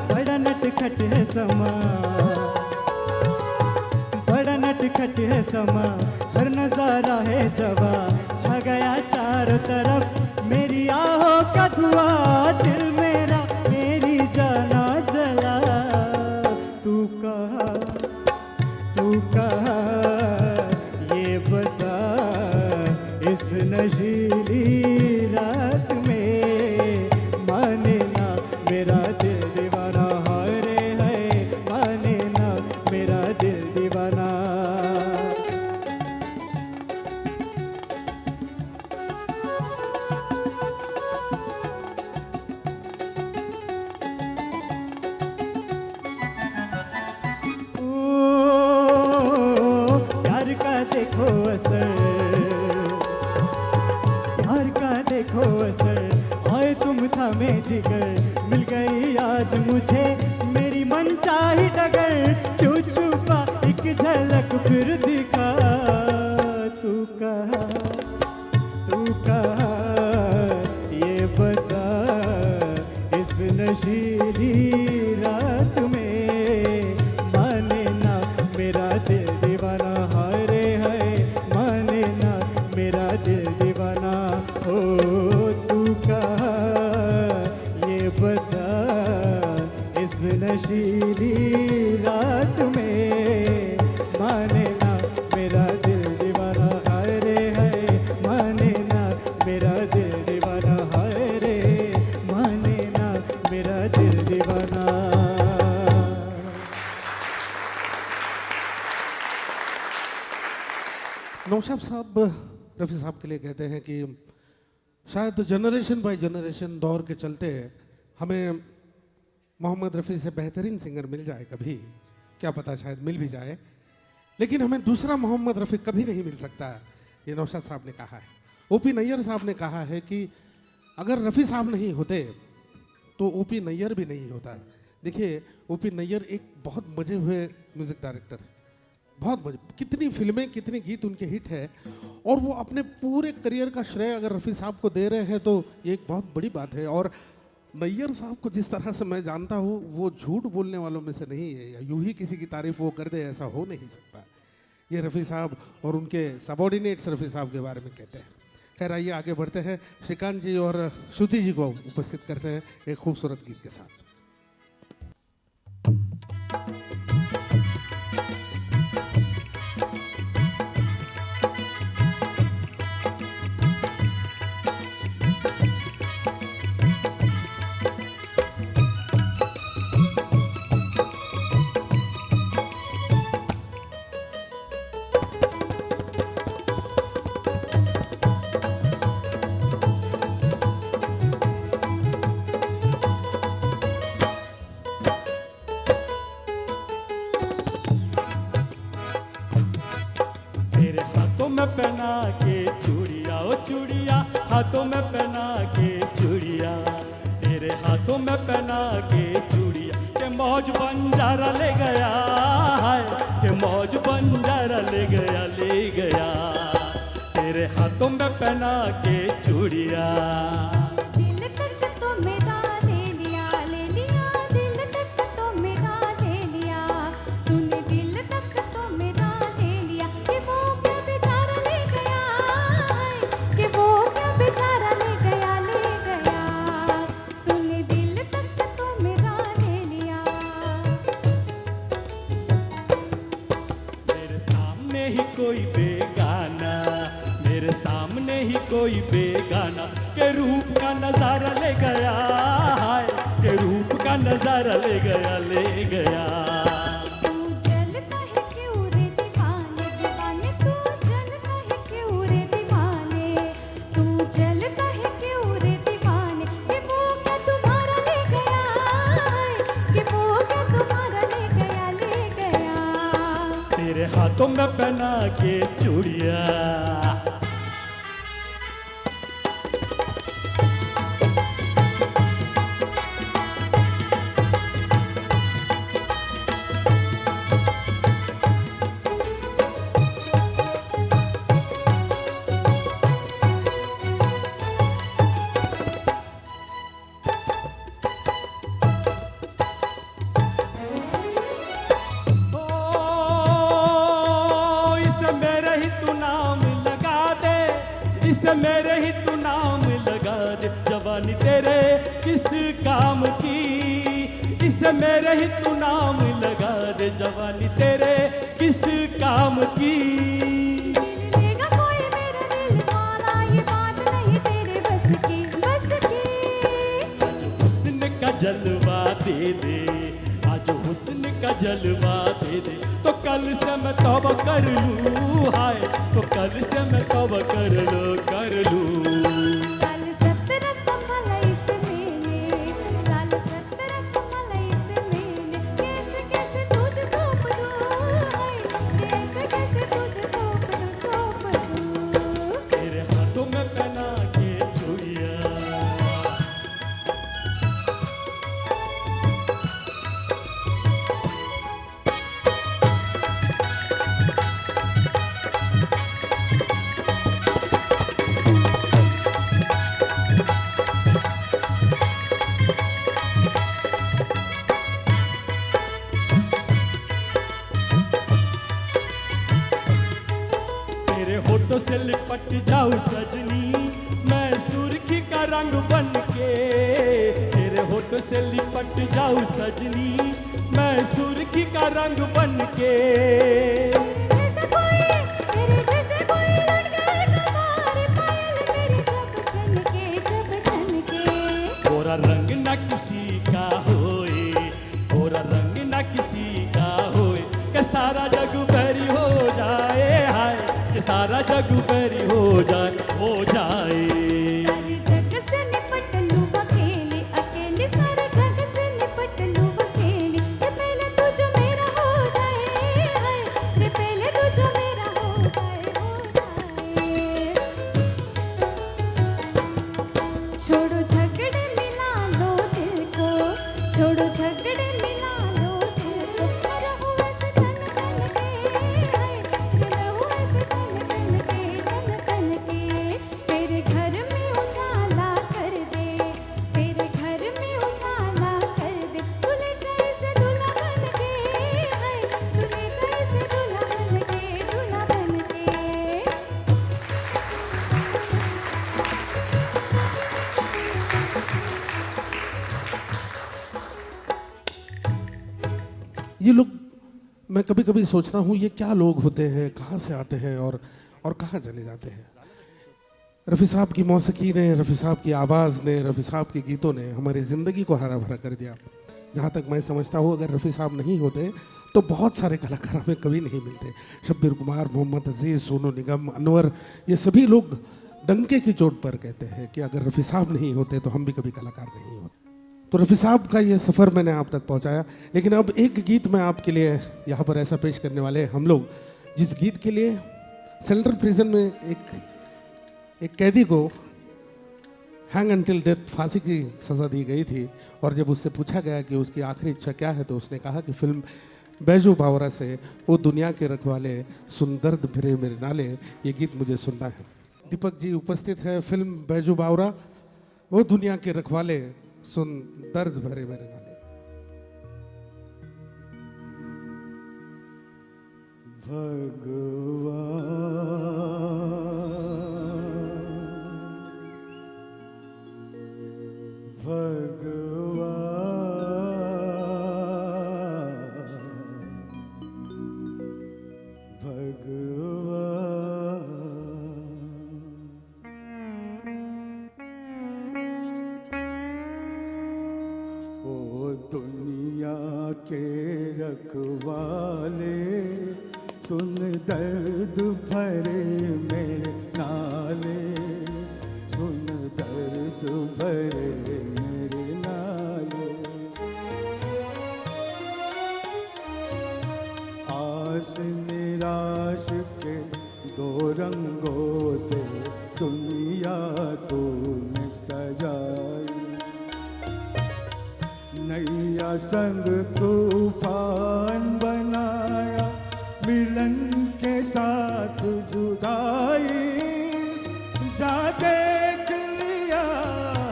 बड़ा नटखट है समा, बड़ा नटखट है समा, हर नजारा है जवा, छा गया चारों तरफ मेरी आहों का धुआं, दिल मेरा मेरी जाना जला। तू कहा ये बता, इस नशीली रात में माने ना मेरा दिल दीवाना, हाय रे हाय, माने ना मेरा दिल दीवाना। प्यार का देखो असर, प्यार का देखो असर, आए तुम थामे जिगर, मिल गई आज मुझे मेरी मनचाही डगर, क्यों छुपा एक झलक फिर दिखा। तू कहा ये बता, इस नशीली रात में माने ना मेरा दिल दीवाना, हाय रे हाय, माने ना मेरा दिल दीवाना। ओ तू कहा ये बता, इस नशीली रात में माने ना मेरा दिल दीवाना, हाय रे हाय, माने ना मेरा दिल दीवाना, हाय रे, माने ना मेरा दिल दीवाना। नौशाद साहब रफ़ी साहब के लिए कहते हैं कि शायद जनरेशन बाय जनरेशन दौर के चलते हमें मोहम्मद रफ़ी से बेहतरीन सिंगर मिल जाए कभी, क्या पता शायद मिल भी जाए, लेकिन हमें दूसरा मोहम्मद रफ़ी कभी नहीं मिल सकता। ये नौशाद साहब ने कहा है। ओपी नैयर साहब ने कहा है कि अगर रफ़ी साहब नहीं होते तो ओपी नैयर भी नहीं होता। देखिए ओपी नैयर एक बहुत मजे हुए म्यूज़िक डायरेक्टर है, बहुत मजे, कितनी फिल्में कितने गीत उनके हिट है, और वो अपने पूरे करियर का श्रेय अगर रफ़ी साहब को दे रहे हैं तो ये एक बहुत बड़ी बात है। और नैयर साहब को जिस तरह से मैं जानता हूँ वो झूठ बोलने वालों में से नहीं है, या यूं ही किसी की तारीफ वो कर दे, ऐसा हो नहीं सकता। ये रफ़ी साहब और उनके सबॉर्डिनेट्स रफ़ी साहब के बारे में कहते हैं। खैर आइए आगे बढ़ते हैं, श्रीकांत जी और श्रुति जी को उपस्थित करते हैं एक खूबसूरत गीत के साथ। चूड़िया हाथों में पहना के चूड़िया, तेरे हाथों में पहना के चूड़िया, के मौज बंजारा ले गया है, के मौज बंजारा ले गया, तेरे हाथों में पहना के चूड़िया। दिल तक तो मेरा ले लिया, दिल तक तो मेरा ले लिया, तूने दिल तक तो मेरा ले लिया, कि वो क्या बेचारा ले गया है, कि वो क्या बेचारा ले गया, तूने दिल तक तो मेरा ले लिया। मेरे सामने ही कोई बेगाना, मेरे सामने ही कोई बेगाना, के रूप का नजारा ले गया है, के रूप का नजारा ले गया। तू जलता है क्यों रे दीवाने, दीवाने तू जलता है क्यों रे दीवाने, तू जलता है क्यों रे दीवाने, कि वो क्या तुम्हारा ले गया है, कि वो क्या तुम्हारा ले गया, तेरे हाथों में पहना के चूड़िया। इसे मेरे ही तू नाम लगा दे, इसे मेरे ही तू नाम लगा दे, जवानी तेरे किस काम की, इसे मेरे ही तू नाम लगा दे, जवानी तेरे किस काम की। दिल लेगा कोई मेरा दिल वाला, ये बात नहीं तेरे बस की, आज हुस्न का जलवा दे दे, आज हुस्न का जलवा दे दे, तो कल से मैं तौबा कर लूँ, हाय तो कल से मैं तौबा कर लूँ। साल 17 संभाला इस मैंने, साल 17 संभाला इस मैंने, कैसे कैसे तुझे सौंप दूँ, हाय कैसे कैसे तुझे सौंप दूँ। तेरे हाथों में पहना के चूड़िया। तेरे होठों से लिपट जाऊं सजनी, मैं सुर्खी का रंग बन के, तेरे होठों से लिपट जाऊं सजनी, मैं सुर्खी का रंग बन के। जैसे कोई तेरे जैसे कोई लड़ गए कमार, पायल मेरी जब छनके, गोरा रंग न किसी का होए, गोरा रंग न किसी का होए, के सारा जग बैरी हो जाए, हाय के सारा जग बैरी हो जाए, सारे जग से निपट लूँ अकेली, अकेली सारे जग से निपट लूँ अकेली, कि पहले तू जो मेरा हो जाए, हाय रे पहले तू जो मेरा हो जाए। छोड़ो झगड़े मिला लो दिल को, छोड़ो झगड़े मिला लो दिल को, मैं रहूं ऐसे तन तन के, हाय मैं रहूं ऐसे तन तन के, तेरे घर में उजाला कर दे, तेरे घर में उजाला कर दे, तू ले जाए से दूल्हा बन के, हाय तू ले जाए से दूल्हा बन के, दूल्हा बन के। ये लोग, मैं कभी कभी सोचता हूँ ये क्या लोग होते हैं, कहाँ से आते हैं और कहाँ चले जाते हैं। रफ़ी साहब की मौसीकी ने, रफ़ी साहब की आवाज़ ने, रफ़ी साहब के गीतों ने हमारी ज़िंदगी को हरा भरा कर दिया। जहाँ तक मैं समझता हूँ अगर रफ़ी साहब नहीं होते तो बहुत सारे कलाकार हमें कभी नहीं मिलते। शब्बीर कुमार, मोहम्मद अजीज़, सोनू निगम, अनवर, ये सभी लोग डंके की चोट पर कहते हैं कि अगर रफ़ी साहब नहीं होते तो हम भी कभी कलाकार नहीं होते। तो रफ़ी साहब का ये सफ़र मैंने आप तक पहुंचाया। लेकिन अब एक गीत मैं आपके लिए यहाँ पर ऐसा पेश करने वाले हैं हम लोग, जिस गीत के लिए सेंट्रल प्रिजन में एक एक कैदी को हैंग अनटिल डेथ, फांसी की सज़ा दी गई थी, और जब उससे पूछा गया कि उसकी आखिरी इच्छा क्या है तो उसने कहा कि फिल्म बैजू बावरा से वो दुनिया के रखवाले सुन दर्द भरे मेरे नाले, ये गीत मुझे सुनना है। दीपक जी उपस्थित है फिल्म बैजू बावरा, वो दुनिया के रखवाले सुन दर्द भरे मेरे नाले। ओ दुनिया के रखवाले सुन दर्द भरे मेरे नाले, सुन दर्द भरे मेरे नाले। आस निराश के दो रंगों से दुनिया तूने सजाई, नैया संग तूफान बनाया, मिलन के साथ जुदाई। जा देख लिया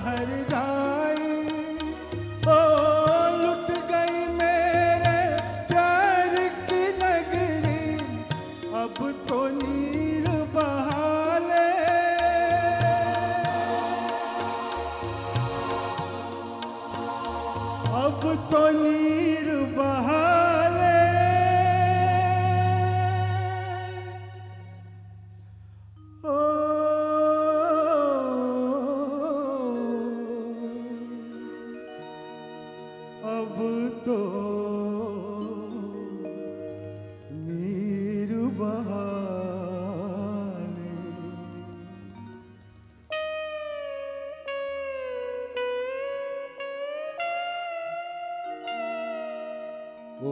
हर जाई, ओ लुट गई मेरे प्यार की नगरी, अब तो नीर बहा ले। अब तो नीर बहा ले। ओ अब तो नीर बहा ले। ओ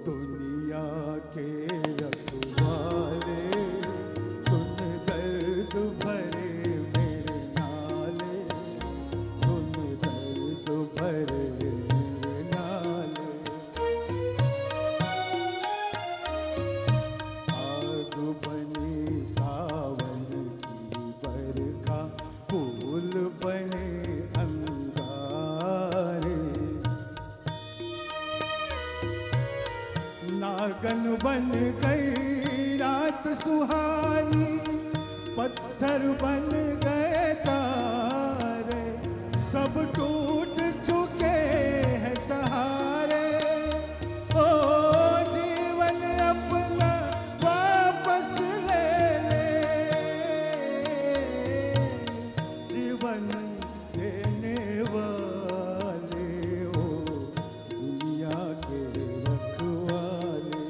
दुनिया के रखवाले सुन दर्द भरे मेरे नाले, सुन दर्द भरे मेरे नाले। आग बनी सावन की बरखा, फूल बने अंगारे, नागन बन गई रात सुहानी, पत्थर बन गए तारे, सब टूट चुके हैं सहारे। ओ जीवन अपना वापस ले ले, जीवन देने वाले ओ दुनिया के रखवाले।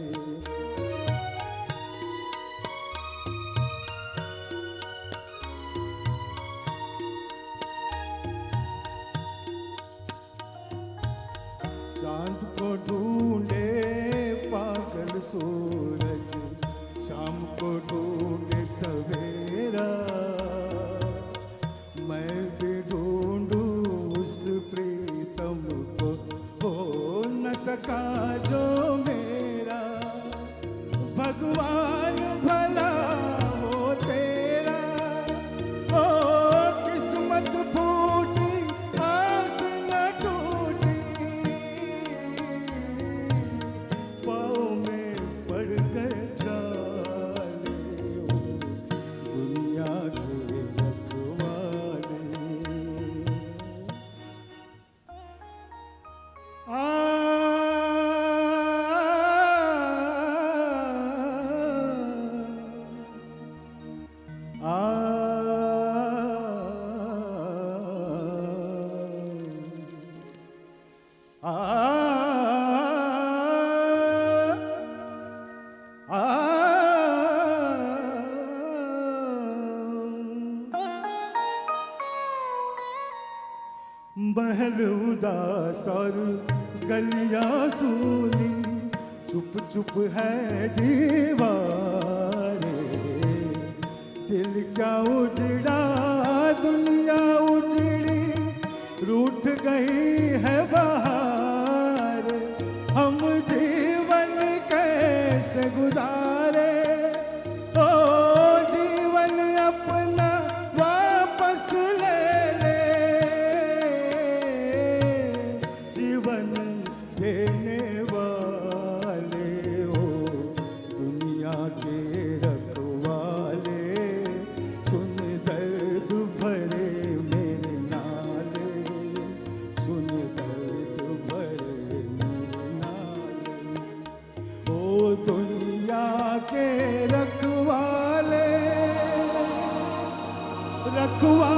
चांद को ढूंढे पागल सूरज, शाम को ढूंढे सवेरा, मैं भी ढूंढूं उस प्रीतम को, हो न सका जो मेरा। भगवान भला हो तेरा, ओ किस्मत फूटी आस न टूटी, पाँव में पड़ गए छाले, ओ दुनिया के रखवाले। महल उदास और गलियां सूनी, चुप चुप है दीवारें, दिल क्या उजड़ा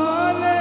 वाले